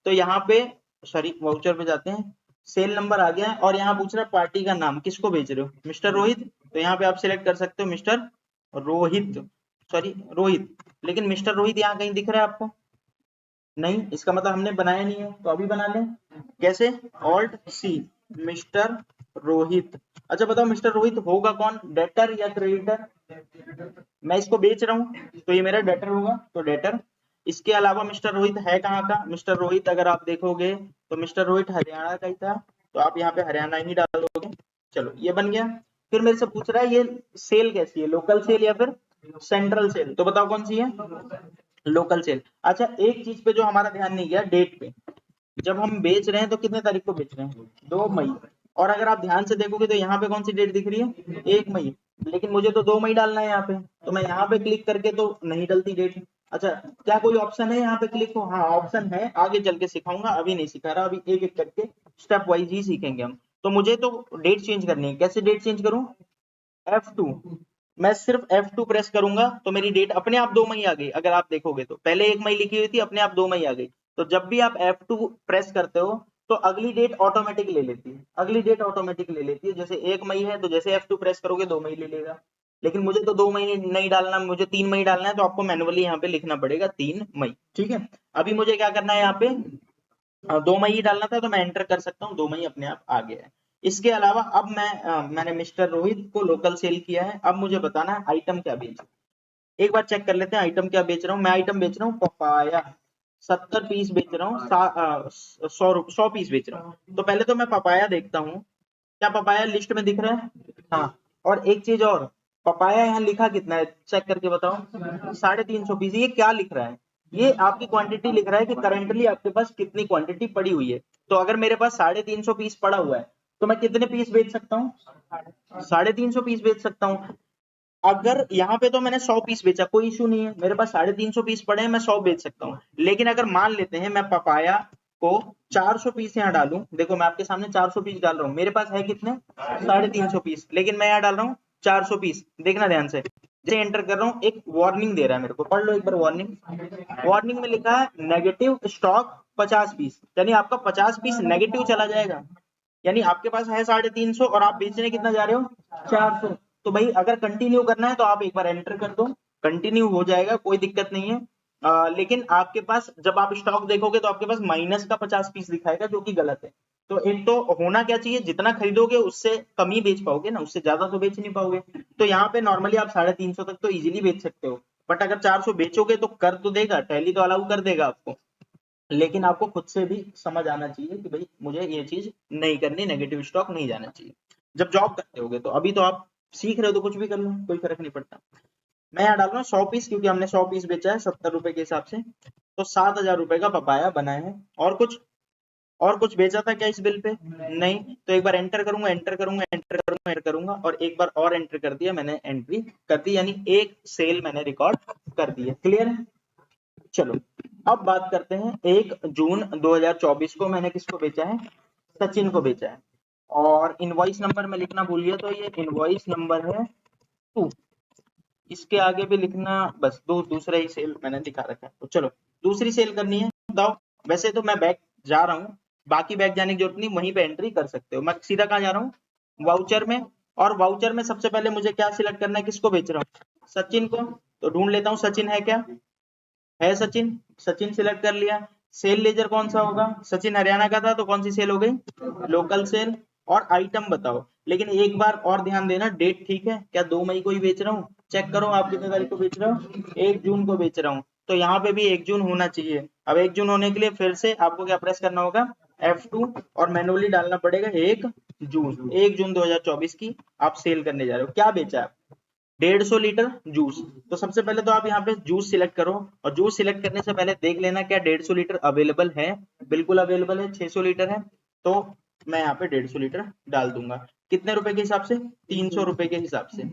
तो यहाँ पे, सॉरी वाउचर पे जाते हैं, सेल नंबर आ गया है और यहाँ पूछ रहा है पार्टी का नाम, किसको बेच रहे हो? मिस्टर रोहित। तो यहाँ पे आप सिलेक्ट कर सकते हो मिस्टर रोहित, सॉरी रोहित। लेकिन मिस्टर रोहित यहाँ कहीं दिख रहा है आपको? नहीं, इसका मतलब हमने बनाया नहीं है, तो अभी बना लें। कैसे? Alt C, mister Rohit. अच्छा बताओ, मिस्टर रोहित होगा कौन, डेटर या क्रेडिटर? मैं इसको बेच रहा हूँ तो ये मेरा डेटर होगा, तो डेटर। इसके अलावा मिस्टर रोहित है कहाँ का? मिस्टर रोहित अगर आप देखोगे तो मिस्टर रोहित हरियाणा का ही था, तो आप यहाँ पे हरियाणा ही डाल दोगे। चलो, ये बन गया। फिर मेरे से पूछ रहा है ये सेल कैसी है, लोकल सेल या फिर सेंट्रल सेल? तो बताओ कौन सी है? Local cell. अच्छा, एक चीज पे जो हमारा ध्यान नहीं गया, डेट पे। जब हम बेच रहे हैं तो कितने तारीख को बेच रहे हैं? 2 मई। और अगर आप ध्यान से देखोगे तो यहाँ पे कौन सी डेट दिख रही है, 1 मई, लेकिन मुझे तो 2 मई डालना है यहाँ पे, तो मैं यहाँ पे क्लिक करके तो नहीं डलती डेट। अच्छा, क्या कोई ऑप्शन है यहाँ पे क्लिक हो? हाँ ऑप्शन है, आगे चल के सिखाऊंगा, अभी नहीं सिखा रहा, अभी एक एक करके स्टेप वाइज ही सीखेंगे हम। तो मुझे तो डेट चेंज करनी है, कैसे डेट चेंज करूं? F2, मैं सिर्फ F2 प्रेस करूंगा तो मेरी डेट अपने आप 2 मई आ गई। अगर आप देखोगे तो पहले 1 मई लिखी हुई थी, अपने आप 2 मई आ गई। तो जब भी आप F2 प्रेस करते हो तो अगली डेट ऑटोमेटिक ले लेती है, अगली डेट ऑटोमेटिक ले लेती है। जैसे 1 मई है तो जैसे F2 प्रेस करोगे 2 मई ले लेगा, लेकिन मुझे तो 2 मई नहीं डालना, मुझे 3 मई डालना है, तो आपको मैनुअली यहाँ पे लिखना पड़ेगा 3 मई। ठीक है, अभी मुझे क्या करना है यहाँ पे, 2 मई ही डालना था, तो मैं एंटर कर सकता हूँ, 2 मई अपने आप आ गया है। इसके अलावा अब मैंने मिस्टर रोहित को लोकल सेल किया है, अब मुझे बताना है आइटम क्या बेच, एक बार चेक कर लेते हैं आइटम क्या बेच रहा हूँ। मैं आइटम बेच रहा हूँ पपाया, 70 पीस बेच रहा हूँ, 100 पीस बेच रहा हूँ। तो पहले तो मैं पपाया देखता हूँ, क्या पपाया लिस्ट में दिख रहा है? हाँ, और एक चीज और, पपाया यहाँ लिखा कितना है चेक करके बताओ, 350 पीस। ये क्या लिख रहा है? ये आपकी क्वांटिटी लिख रहा है कि करंटली आपके पास कितनी क्वांटिटी पड़ी हुई है। तो अगर मेरे पास 350 पीस पड़ा हुआ है तो मैं कितने पीस बेच सकता हूँ? 350 पीस बेच सकता हूँ। अगर यहाँ पे तो मैंने 100 पीस बेचा, कोई इशू नहीं है, मेरे पास 350 पीस पड़े हैं, मैं 100 बेच सकता हूँ। लेकिन अगर मान लेते हैं मैं पपाया को 400 पीस यहाँ डालूं, देखो मैं आपके सामने 400 पीस डाल रहा हूँ, मेरे पास है कितने? 350 पीस, लेकिन मैं यहाँ डाल रहा हूँ 400 पीस। देखना ध्यान से, जैसे एंटर कर रहा हूँ एक वार्निंग दे रहा है मेरे को, पढ़ लो एक बार वार्निंग। वार्निंग में लिखा है नेगेटिव स्टॉक 50 पीस, यानी आपका 50 पीस नेगेटिव चला जाएगा। यानी आपके पास है 350 और आप बेचने कितना जा रहे हो? 400। तो भाई अगर कंटिन्यू करना है तो आप एक बार एंटर कर दो, कंटिन्यू हो जाएगा, कोई दिक्कत नहीं है। लेकिन आपके पास जब आप स्टॉक देखोगे तो आपके पास माइनस का 50 पीस दिखाएगा, जो कि गलत है। तो एक तो होना क्या चाहिए, जितना खरीदोगे उससे कम ही बेच पाओगे ना, उससे ज्यादा तो बेच नहीं पाओगे। तो यहाँ पे नॉर्मली आप 350 तक तो इजीली बेच सकते हो, बट अगर 400 बेचोगे तो कर तो देगा, टैली तो अलाउ कर देगा आपको, लेकिन आपको खुद से भी समझ आना चाहिए कि भाई मुझे ये चीज नहीं करनी, नेगेटिव स्टॉक नहीं जाना चाहिए जब जॉब करते होगे। तो अभी तो आप सीख रहे हो तो कुछ भी कर लो, कोई फर्क नहीं पड़ता। मैं यहाँ डाल रहा हूँ 100 पीस, क्योंकि हमने 100 पीस बेचा है 70 रुपए के हिसाब से, तो 7,000 रुपए का पपाया बना है। और कुछ बेचा था क्या इस बिल पे? नहीं। तो एक बार एंटर करूंगा, एंटर करूंगा, एंटर करूंगा, एंटर करूंगा, और एक बार और एंटर कर दिया मैंने, एंट्री कर दी, यानी एक सेल मैंने रिकॉर्ड कर दी है। क्लियर है? चलो अब बात करते हैं, 1 जून 2024 को मैंने किसको बेचा है? सचिन को बेचा है। और इनवॉइस नंबर में लिखना भूल गया, तो ये इनवॉइस नंबर है 2, इसके आगे भी लिखना, बस दूसरा ही सेल मैंने दिखा रखा है। तो चलो दूसरी सेल करनी है, बताओ। वैसे तो मैं बैक जा रहा हूँ, बाकी बैक जाने की जरूरत नहीं, वहीं पे एंट्री कर सकते हो। मैं सीधा कहाँ जा रहा हूँ? वाउचर में। और वाउचर में सबसे पहले मुझे क्या सिलेक्ट करना है, किसको बेच रहा हूँ? सचिन को। तो ढूंढ लेता हूँ सचिन है क्या, है सचिन, सचिन सिलेक्ट कर लिया। सेल लेजर कौन सा होगा? सचिन हरियाणा का था तो कौन सी सेल हो गई? Local cell. और आइटम बताओ, लेकिन एक बार और ध्यान देना, डेट ठीक है क्या? 2 मई को ही बेच रहा हूँ, चेक करो आप कितने तारीख को बेच रहे हो, 1 जून को बेच रहा हूँ, तो यहाँ पे भी 1 जून होना चाहिए। अब 1 जून होने के लिए फिर से आपको क्या प्रेस करना होगा? F2, और मैनुअली डालना पड़ेगा 1 जून, 1 जून 2024 की आप सेल करने जा रहे हो। क्या बेचा है? 150 लीटर जूस। तो सबसे पहले तो आप यहाँ पे जूस सिलेक्ट करो, और जूस सिलेक्ट करने से पहले देख लेना क्या 150 लीटर अवेलेबल है। बिल्कुल अवेलेबल है, 600 लीटर है, तो मैं यहाँ पे 150 लीटर डाल दूंगा। कितने रुपए के हिसाब से? 300 रुपए के हिसाब से।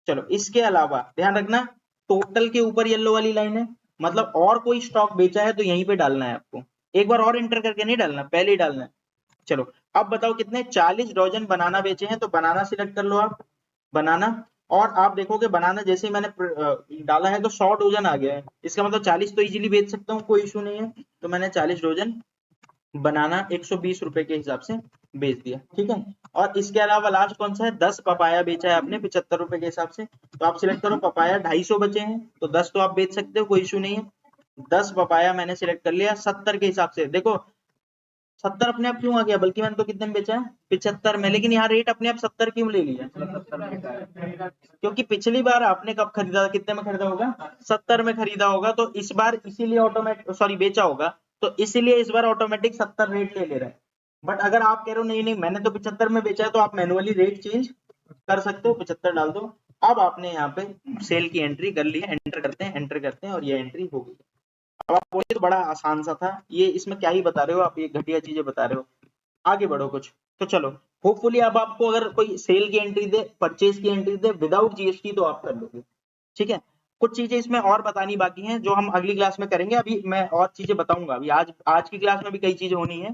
चलो इसके अलावा ध्यान रखना, टोटल के ऊपर येलो वाली लाइन है, मतलब और कोई स्टॉक बेचा है तो यहीं पे डालना है आपको, एक बार और एंटर करके नहीं डालना, पहले ही डालना है। चलो अब बताओ कितने? 40 डजन बनाना बेचे हैं, तो बनाना सिलेक्ट कर लो आप, बनाना। और आप देखोगे बनाना जैसे ही मैंने डाला है तो 100 डजन आ गया है, इसका मतलब 40 तो इजीली बेच सकता हूँ, कोई इशू नहीं है। तो मैंने 40 डजन बनाना 120 रुपए के हिसाब से बेच दिया, ठीक है। और इसके अलावा लास्ट कौन सा है? 10 पपाया बेचा है आपने 75 रुपए के हिसाब से, तो आप सिलेक्ट करो पपाया, 250 बचे हैं तो 10 तो आप बेच सकते हो, कोई इशू नहीं है। 10 पपाया मैंने सिलेक्ट कर लिया 70 के हिसाब से। देखो 70 अपने आप क्यों आ गया, बल्कि मैंने तो कितने में बेचा है? 75 में, लेकिन यहाँ रेट अपने आप 70 क्यों ले लिया? क्योंकि पिछली बार आपने कब खरीदा, कितने में खरीदा होगा? 70 में खरीदा होगा, तो इस बार इसीलिए ऑटोमेटिक, सॉरी बेचा होगा, तो इसीलिए इस बार ऑटोमेटिक 70 रेट ले रहा है। बट अगर आप कह रहे हो नहीं नहीं मैंने तो 75 में बेचा है, तो आप मैनुअली रेट चेंज कर सकते हो, 75 डाल दो। अब आपने यहाँ पे सेल की एंट्री कर ली है, एंटर करते हैं, एंटर करते हैं, और ये एंट्री हो गई। अब आप बोलिए तो बड़ा आसान सा था ये, इसमें क्या ही बता रहे हो आप, ये घटिया चीजें बता रहे हो। आगे बढ़ो कुछ। तो चलो, होपफुली अब आपको अगर कोई सेल की एंट्री दे, परचेज की एंट्री दे विदाउट जीएसटी तो आप कर लोगे। ठीक है, कुछ चीजें इसमें और बतानी बाकी हैं जो हम अगली क्लास में करेंगे। अभी मैं और चीजें बताऊंगा, अभी आज की क्लास में भी कई चीजें होनी है,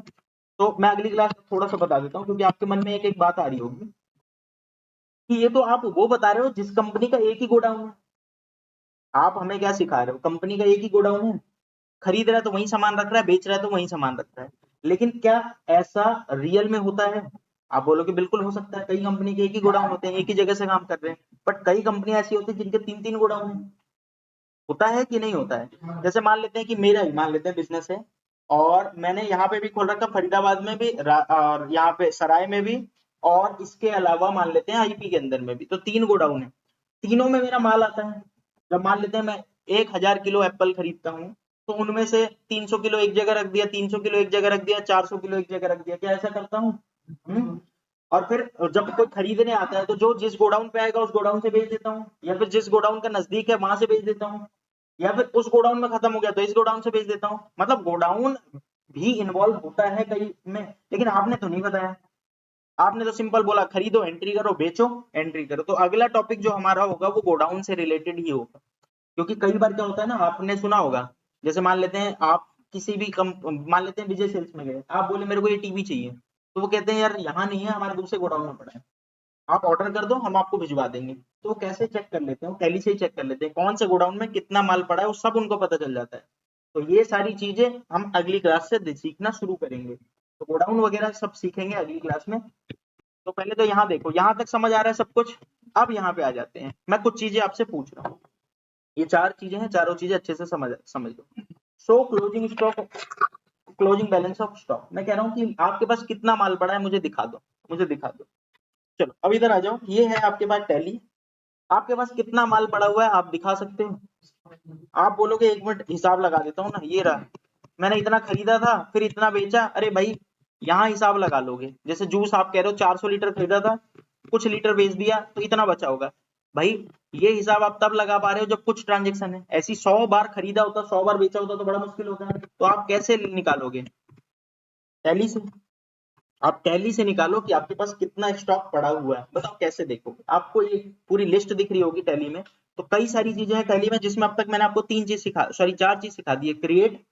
तो मैं अगली क्लास में थोड़ा सा बता देता हूँ, क्योंकि आपके मन में एक एक बात आ रही होगी कि ये तो आप वो बता रहे हो जिस कंपनी का एक ही गोडाउन है, आप हमें क्या सिखा रहे हो? कंपनी का एक ही गोडाउन है, खरीद रहा है तो वही सामान रख रहा है, बेच रहा है तो वही सामान रख रहा है, लेकिन क्या ऐसा रियल में होता है? आप बोलोगे बिल्कुल हो सकता है, कई कंपनी के एक ही गोडाउन होते हैं, एक ही जगह से काम कर रहे हैं, बट कई कंपनी ऐसी होती है जिनके 3-3 गोडाउन है। होता है कि नहीं होता है? जैसे मान लेते हैं कि मेरा ही मान लेते हैं बिजनेस है, और मैंने यहाँ पे भी खोल रखा, फरीदाबाद में भी और यहाँ पे सराय में भी, और इसके अलावा मान लेते हैं आईपी के अंदर में भी, तो 3 गोडाउन है, तीनों में मेरा माल आता है। जब मान लेते हैं मैं 1000 किलो एप्पल खरीदता हूँ, तो उनमें से 300 किलो एक जगह रख दिया, 300 किलो एक जगह रख दिया, 400 किलो एक जगह रख दिया, क्या ऐसा करता हूँ? और फिर जब कोई खरीदने आता है तो जो जिस गोडाउन पे आएगा उस गोडाउन से बेच देता हूँ, या फिर जिस गोडाउन का नजदीक है वहां से बेच देता हूँ, या फिर उस गोडाउन में खत्म हो गया तो इस गोडाउन से बेच देता हूँ। मतलब गोडाउन भी इन्वॉल्व होता है कई में, लेकिन आपने तो नहीं बताया। आपने तो सिंपल बोला खरीदो, एंट्री करो, बेचो, एंट्री करो। तो अगला टॉपिक जो हमारा होगा वो गोडाउन से रिलेटेड ही होगा, क्योंकि कई बार क्या होता है ना, आपने सुना होगा, जैसे मान लेते हैं आप किसी भी मान लेते हैं विजय सेल्स में गए, आप बोले मेरे को ये टीवी चाहिए, तो वो कहते हैं यार यहाँ नहीं है, हमारे दूसरे गोडाउन में पड़ा है, आप ऑर्डर कर दो, हम आपको भिजवा देंगे। तो वो कैसे चेक कर लेते हैं? टैली से ही चेक कर लेते हैं कौन से गोडाउन में कितना माल पड़ा है, वो सब उनको पता चल जाता है। तो ये सारी चीजें हम अगली क्लास से सीखना शुरू करेंगे, तो गोडाउन वगैरह सब सीखेंगे अगली क्लास में। तो पहले तो यहाँ देखो, यहाँ तक समझ आ रहा है सब कुछ। अब यहाँ पे आ जाते हैं, मैं कुछ चीजें आपसे पूछ रहा हूँ, ये 4 चीजें हैं, चारों चीजें अच्छे से समझ लो। So closing stock, closing balance of stock, मैं कह रहा हूँ कि आपके पास कितना माल पड़ा है मुझे दिखा दो, मुझे दिखा दो। चलो अब इधर आ जाओ, ये है आपके पास टैली, आपके पास कितना माल पड़ा हुआ है आप दिखा सकते हो? आप बोलोगे 1 मिनट हिसाब लगा देता हूँ ना, ये रहा, मैंने इतना खरीदा था फिर इतना बेचा, अरे भाई यहाँ हिसाब लगा लोगे। जैसे जूस आप कह रहे हो 400 लीटर खरीदा था, कुछ लीटर बेच दिया तो इतना बचा होगा। भाई ये हिसाब आप तब लगा पा रहे हो जब कुछ ट्रांजेक्शन है, ऐसी 100 बार खरीदा होता, 100 बार बेचा होता तो बड़ा मुश्किल होता है। तो आप कैसे निकालोगे? टैली से। आप टैली से निकालो कि आपके पास कितना स्टॉक पड़ा हुआ है, बताओ कैसे देखोगे? आपको ये पूरी लिस्ट दिख रही होगी टैली में। तो कई सारी चीजें हैं टैली में, जिसमें अब तक मैंने आपको 4 चीज सिखा दी है। क्रिएट,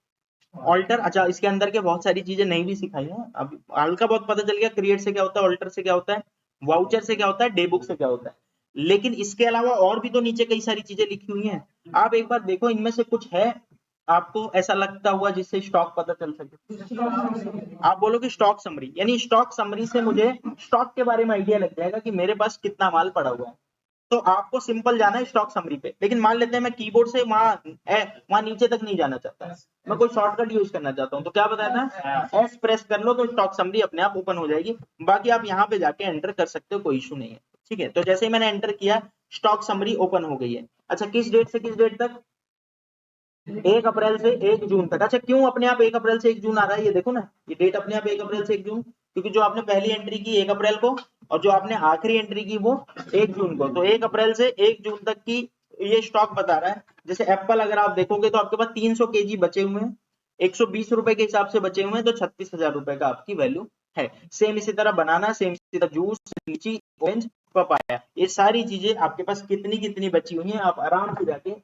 ऑल्टर, अच्छा इसके अंदर के बहुत सारी चीजें नहीं भी सिखाई हैं, अब हल्का बहुत पता चल गया क्रिएट से क्या होता है, ऑल्टर से क्या होता है, वाउचर से क्या होता है, डे बुक से क्या होता है। लेकिन इसके अलावा और भी तो नीचे कई सारी चीजें लिखी हुई हैं, आप एक बार देखो इनमें से कुछ है आपको ऐसा लगता हुआ जिससे स्टॉक पता चल सके। आप बोलोगे स्टॉक समरी, यानी स्टॉक समरी से मुझे स्टॉक के बारे में आइडिया लग जाएगा कि मेरे पास कितना माल पड़ा हुआ है। तो आपको सिंपल जाना है स्टॉक समरी पे, लेकिन मान लेते हैं मैं कीबोर्ड से वहां नीचे तक नहीं जाना चाहता, मैं कोई शॉर्टकट यूज करना चाहता हूँ, तो क्या बताया था, एस प्रेस कर लो तो स्टॉक समरी अपने आप ओपन हो जाएगी। बाकी आप यहाँ पे जाके एंटर कर सकते हो, कोई इशू नहीं है। ठीक है, तो जैसे ही मैंने एंटर किया स्टॉक समरी ओपन हो गई है। अच्छा किस डेट से किस डेट तक? 1 अप्रैल से 1 जून तक। अच्छा क्यों अपने आप 1 अप्रैल से 1 जून आ रहा है, ये देखो ना, ये डेट अपने आप 1 अप्रैल से 1 जून, क्योंकि जो आपने पहली एंट्री की 1 अप्रैल को और जो आपने आखिरी एंट्री की वो 1 जून को, तो 1 अप्रैल से 1 जून तक की ये स्टॉक बता रहा है। जैसे एप्पल अगर आप देखोगे तो आपके पास 300 केजी बचे हुए हैं, 120 रुपए के हिसाब से बचे हुए हैं, तो 36,000 रुपए का आपकी वैल्यू है। सेम इसी तरह बनाना, सेम इसी तरह जूस, लीची, ऑरेंज, पपाया, ये सारी चीजें आपके पास कितनी कितनी बची हुई हैं आप आराम से जाके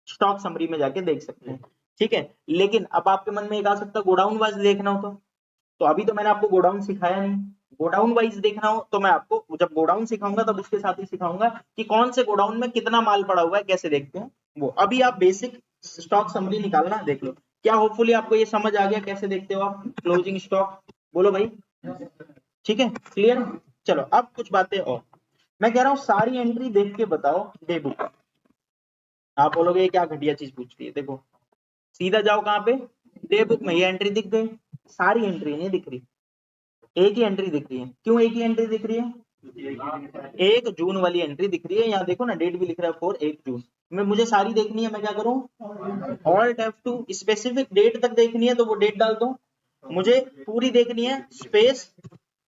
स्टॉक समरी में जाके देख सकते हैं। ठीक है, लेकिन अब आपके मन में एक आ सकता है गोडाउन वाइज देखना हो तो अभी तो मैंने आपको गोडाउन सिखाया नहीं। गोडाउन वाइज देखना हो तो मैं आपको जब गोडाउन सिखाऊंगा तब उसके साथ ही सिखाऊंगा कि कौन से गोडाउन में कितना माल पड़ा हुआ है, कैसे देखते हैं वो। अभी आप बेसिक स्टॉक समरी निकालना देख लो। क्या होपफुली आपको ये समझ आ गया कैसे देखते हो आप क्लोजिंग स्टॉक? बोलो भाई, ठीक है, क्लियर? चलो अब कुछ बातें और मैं कह रहा हूँ, सारी एंट्री देख के बताओ डे बुक। आप बोलोगे ये क्या घटिया चीज पूछ रही है, देखो सीधा जाओ कहाँ पे, डे बुक में ये एंट्री दिख गई, सारी एंट्री नहीं दिख रही, एक ही एंट्री दिख रही है। क्यों एक ही एंट्री दिख रही है? 1 जून वाली एंट्री दिख रही है, यहाँ देखो ना डेट भी लिख रहा है 1 जून में, मुझे सारी देखनी है, मैं क्या करूं, ऑल्ट F2, स्पेसिफिक डेट तक देखनी है तो वो डेट डाल दो, मुझे पूरी देखनी है स्पेस,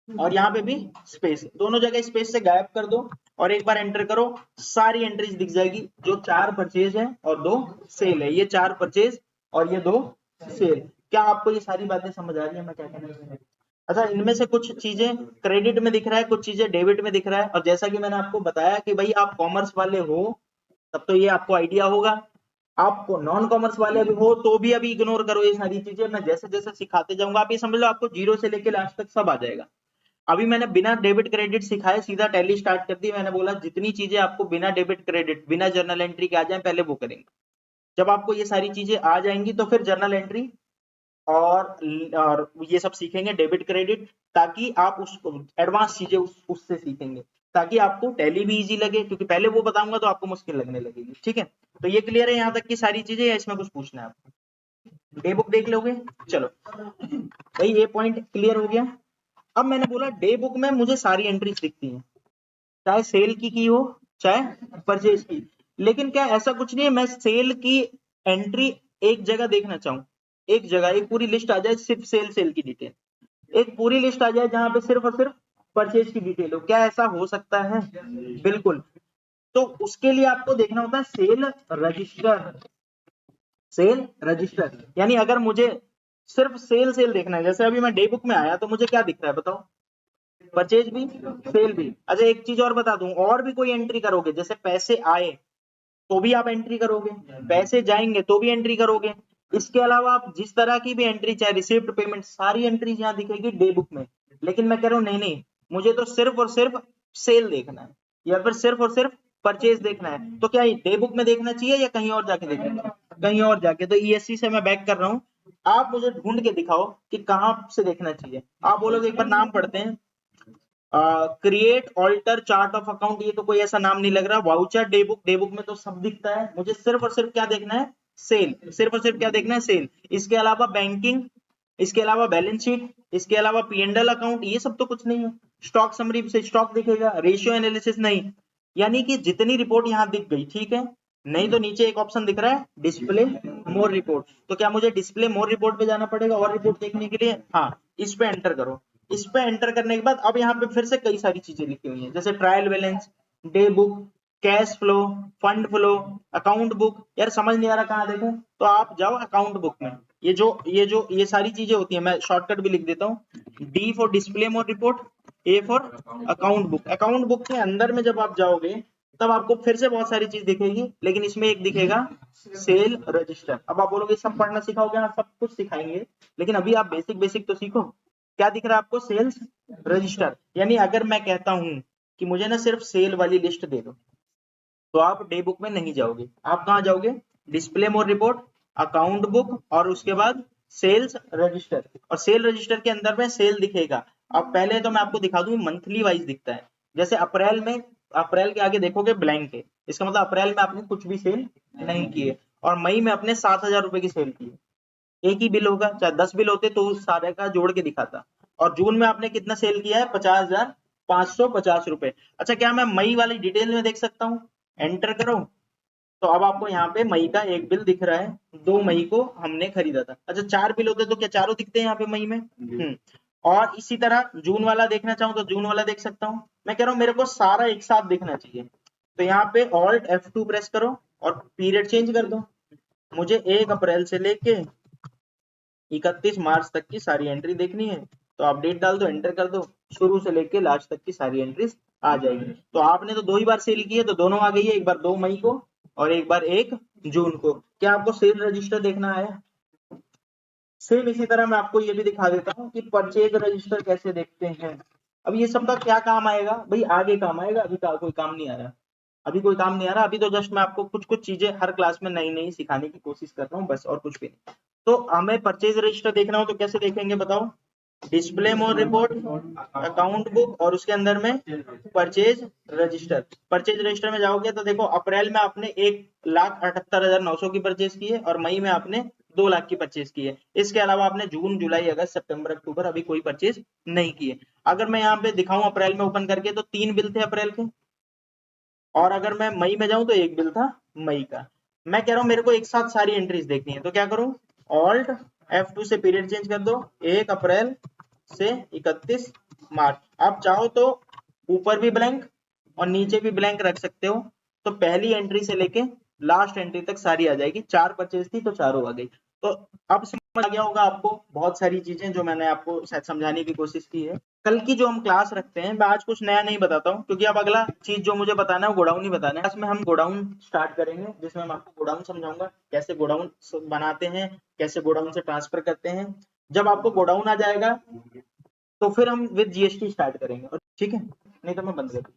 और यहाँ पे भी स्पेस, दोनों जगह स्पेस से गायब कर दो और एक बार एंटर करो, सारी एंट्रीज दिख जाएगी। जो 4 परचेज है और 2 सेल है, ये 4 परचेज और ये 2 सेल। क्या आपको ये सारी बातें समझ आ रही है मैं क्या कहना चाह रहा हूं? अच्छा, इनमें से कुछ चीजें क्रेडिट में दिख रहा है, कुछ चीजें डेबिट में दिख रहा है, और जैसा कि मैंने आपको बताया कि भाई आप कॉमर्स वाले हो तब तो ये आपको आइडिया होगा, आपको नॉन कॉमर्स वाले भी हो तो भी अभी इग्नोर करो ये सारी चीजें, मैं जैसे जैसे सिखाते जाऊंगा आप ये समझ लो आपको जीरो से लेके लास्ट तक सब आ जाएगा। अभी मैंने बिना डेबिट क्रेडिट सिखाए सीधा टैली स्टार्ट कर दी, मैंने बोला जितनी चीजें आपको बिना डेबिट क्रेडिट बिना जर्नल एंट्री के आ जाए पहले वो करेंगे। जब आपको ये सारी चीजें आ जाएंगी तो फिर जर्नल एंट्री और ये सब सीखेंगे डेबिट क्रेडिट, ताकि आप उसको एडवांस चीजें उससे सीखेंगे, ताकि आपको टैली भी इजी लगे, क्योंकि पहले वो बताऊंगा तो आपको मुश्किल लगने लगेगी। ठीक है, तो ये क्लियर है यहाँ तक की सारी चीजें, या इसमें कुछ पूछना है आपको? डे बुक देख लोगे, चलो भाई ये पॉइंट क्लियर हो गया। अब मैंने बोला डे बुक में मुझे सारी एंट्रीज दिखती हैं, चाहे सेल की हो चाहे परचेज की, लेकिन क्या ऐसा कुछ नहीं है मैं सेल की एंट्री एक जगह देखना चाहूं, एक जगह एक पूरी लिस्ट आ जाए सिर्फ सेल की डिटेल, एक पूरी लिस्ट आ जाए जहां पे सिर्फ और सिर्फ परचेज की डिटेल हो, क्या ऐसा हो सकता है? बिल्कुल। तो उसके लिए आपको देखना होता है सेल रजिस्टर, सेल रजिस्टर, यानी अगर मुझे सिर्फ सेल देखना है, जैसे अभी मैं डे बुक में आया तो मुझे क्या दिख रहा है बताओ? परचेज भी सेल भी। अच्छा एक चीज और बता दूं, और भी कोई एंट्री करोगे जैसे पैसे आए तो भी आप एंट्री करोगे, पैसे जाएंगे तो भी एंट्री करोगे, इसके अलावा आप जिस तरह की भी एंट्री चाहे रिसिप्ट पेमेंट सारी एंट्री यहाँ दिखेगी डे बुक में। लेकिन मैं कह रहा हूँ नहीं नहीं, मुझे तो सिर्फ और सिर्फ सेल देखना है या फिर सिर्फ और सिर्फ परचेज देखना है, तो क्या डे बुक में देखना चाहिए या कहीं और जाके देखना चाहिए? कहीं और जाके। तो ईएससी से मैं बैक कर रहा हूँ, आप मुझे ढूंढ के दिखाओ कि कहाँ से देखना चाहिए। आप बोलोगे एक बार नाम पढ़ते हैं, create alter chart of account, ये तो कोई ऐसा नाम नहीं लग रहा, वाउचर डे बुक में तो सब दिखता है, मुझे सिर्फ और सिर्फ क्या देखना है? सेल, सिर्फ और सिर्फ क्या देखना है? सेल। इसके अलावा बैंकिंग, इसके अलावा बैलेंस शीट, इसके अलावा पी&एल अकाउंट, ये सब तो कुछ नहीं है। स्टॉक समरी से स्टॉक दिखेगा, रेशियो एनालिसिस नहीं, यानी कि जितनी रिपोर्ट यहाँ दिख गई ठीक है, नहीं तो नीचे एक ऑप्शन दिख रहा है डिस्प्ले मोर रिपोर्ट, तो क्या मुझे डिस्प्ले मोर रिपोर्ट पे जाना पड़ेगा और रिपोर्ट देखने के लिए? हाँ, इस पे एंटर करो। इस पे एंटर करने के बाद अब यहाँ पे फिर से कई सारी चीजें लिखी हुई हैं, जैसे trial balance, day book, cash flow, fund flow, account book. यार समझ नहीं आ रहा कहाँ देखूं, तो आप जाओ अकाउंट बुक में। ये सारी चीजें होती है, मैं शॉर्टकट भी लिख देता हूँ, D for display more report, A for account book. Account book के अंदर में जब आप जाओगे तब आपको फिर से बहुत सारी चीज दिखेगी, लेकिन इसमें एक दिखेगा सेल रजिस्टर। अब आप बोलोगे सब पढ़ना सिखाओगे? हाँ सब कुछ सिखाएंगे, लेकिन अभी आप बेसिक बेसिक तो सीखो। क्या दिख रहा है आपको? Sales register. यानी अगर मैं कहता हूं कि मुझे ना सिर्फ सेल वाली लिस्ट दे दो, तो आप डे बुक में नहीं जाओगे, आप कहां जाओगे? डिस्प्ले मोर रिपोर्ट, अकाउंट बुक, और उसके बाद सेल्स रजिस्टर। और सेल रजिस्टर के अंदर में सेल दिखेगा। अब पहले तो मैं आपको दिखा दूं, मंथली वाइज दिखता है। जैसे अप्रैल में, अप्रैल के आगे देखोगे ब्लैंक है, इसका मतलब अप्रैल में आपने कुछ भी सेल नहीं किए, और मई में आपने 7,000 रुपए की सेल की, एक ही बिल होगा, चाहे 10 बिल होते तो उस सारे का जोड़ के दिखाता। और जून में आपने कितना सेल किया है? 50,550 रुपए। अच्छा क्या मैं मई वाली डिटेल में देख सकता हूँ? एंटर करो, तो अब आपको यहाँ पे मई का एक बिल दिख रहा है, 2 मई को हमने खरीदा था। अच्छा 4 बिल होते तो क्या चारों दिखते हैं यहाँ पे मई में? और इसी तरह जून वाला देखना चाहूँ तो जून वाला देख सकता हूँ। मैं कह रहा हूँ मेरे को सारा एक साथ दिखना चाहिए, तो यहाँ पे ऑल्ट F2 प्रेस करो और पीरियड चेंज कर दो। मुझे 1 अप्रैल से लेके 31 मार्च तक की सारी एंट्री देखनी है, तो आप डेट डाल दो, एंटर कर दो, शुरू से लेके लास्ट तक की सारी एंट्रीज आ जाएगी। तो आपने तो 2 ही बार सेल की है, तो दोनों आ गई है, एक बार 2 मई को और एक बार 1 जून को। क्या आपको सेल रजिस्टर देखना है? सेम इसी तरह मैं आपको ये भी दिखा देता हूँ कि परचेज रजिस्टर कैसे देखते हैं। अब ये सब का क्या काम आएगा भाई? आगे काम आएगा, अभी का कोई काम नहीं आ रहा, अभी कोई काम नहीं आ रहा, अभी तो जस्ट मैं आपको कुछ कुछ चीजें हर क्लास में नई नई सिखाने की कोशिश कर रहा हूँ, बस और कुछ भी नहीं। तो हमें परचेज रजिस्टर देखना हो तो कैसे देखेंगे बताओ? डिस्प्ले मोर रिपोर्ट, अकाउंट बुक, और उसके अंदर में परचेज रजिस्टर। परचेज रजिस्टर में जाओगे तो देखो अप्रैल में आपने 1,78,900 की परचेज की है, और मई में आपने 2 लाख की परचेज की है। इसके अलावा आपने जून, जुलाई, अगस्त, सितंबर, अक्टूबर अभी कोई परचेज नहीं की है। अगर मैं यहाँ पे दिखाऊं अप्रैल में ओपन करके तो 3 बिल थे अप्रैल के, और अगर मैं मई में जाऊं तो 1 बिल था मई का। मैं कह रहा हूं मेरे को एक साथ सारी एंट्रीज देखनी है, तो क्या करूं? ऑल्ट F2 से पीरियड चेंज कर दो, 1 अप्रैल से 31 मार्च। आप चाहो तो ऊपर भी ब्लैंक और नीचे भी ब्लैंक रख सकते हो, तो पहली एंट्री से लेके लास्ट एंट्री तक सारी आ जाएगी। 4 परचेज थी तो चारों आ गई। तो अब समझ आ गया होगा आपको बहुत सारी चीजें जो मैंने आपको शायद समझाने की कोशिश की है। कल की जो हम क्लास रखते हैं, मैं आज कुछ नया नहीं बताता हूँ, क्योंकि अब अगला चीज जो मुझे बताना है वो गोडाउन ही बताना है। क्लास में हम गोडाउन स्टार्ट करेंगे, जिसमें मैं आपको गोडाउन समझाऊंगा, कैसे गोडाउन बनाते हैं, कैसे गोडाउन से ट्रांसफर करते हैं। जब आपको गोडाउन आ जाएगा तो फिर हम विद जीएसटी स्टार्ट करेंगे, ठीक है, नहीं तो मैं बंद कर दूँ।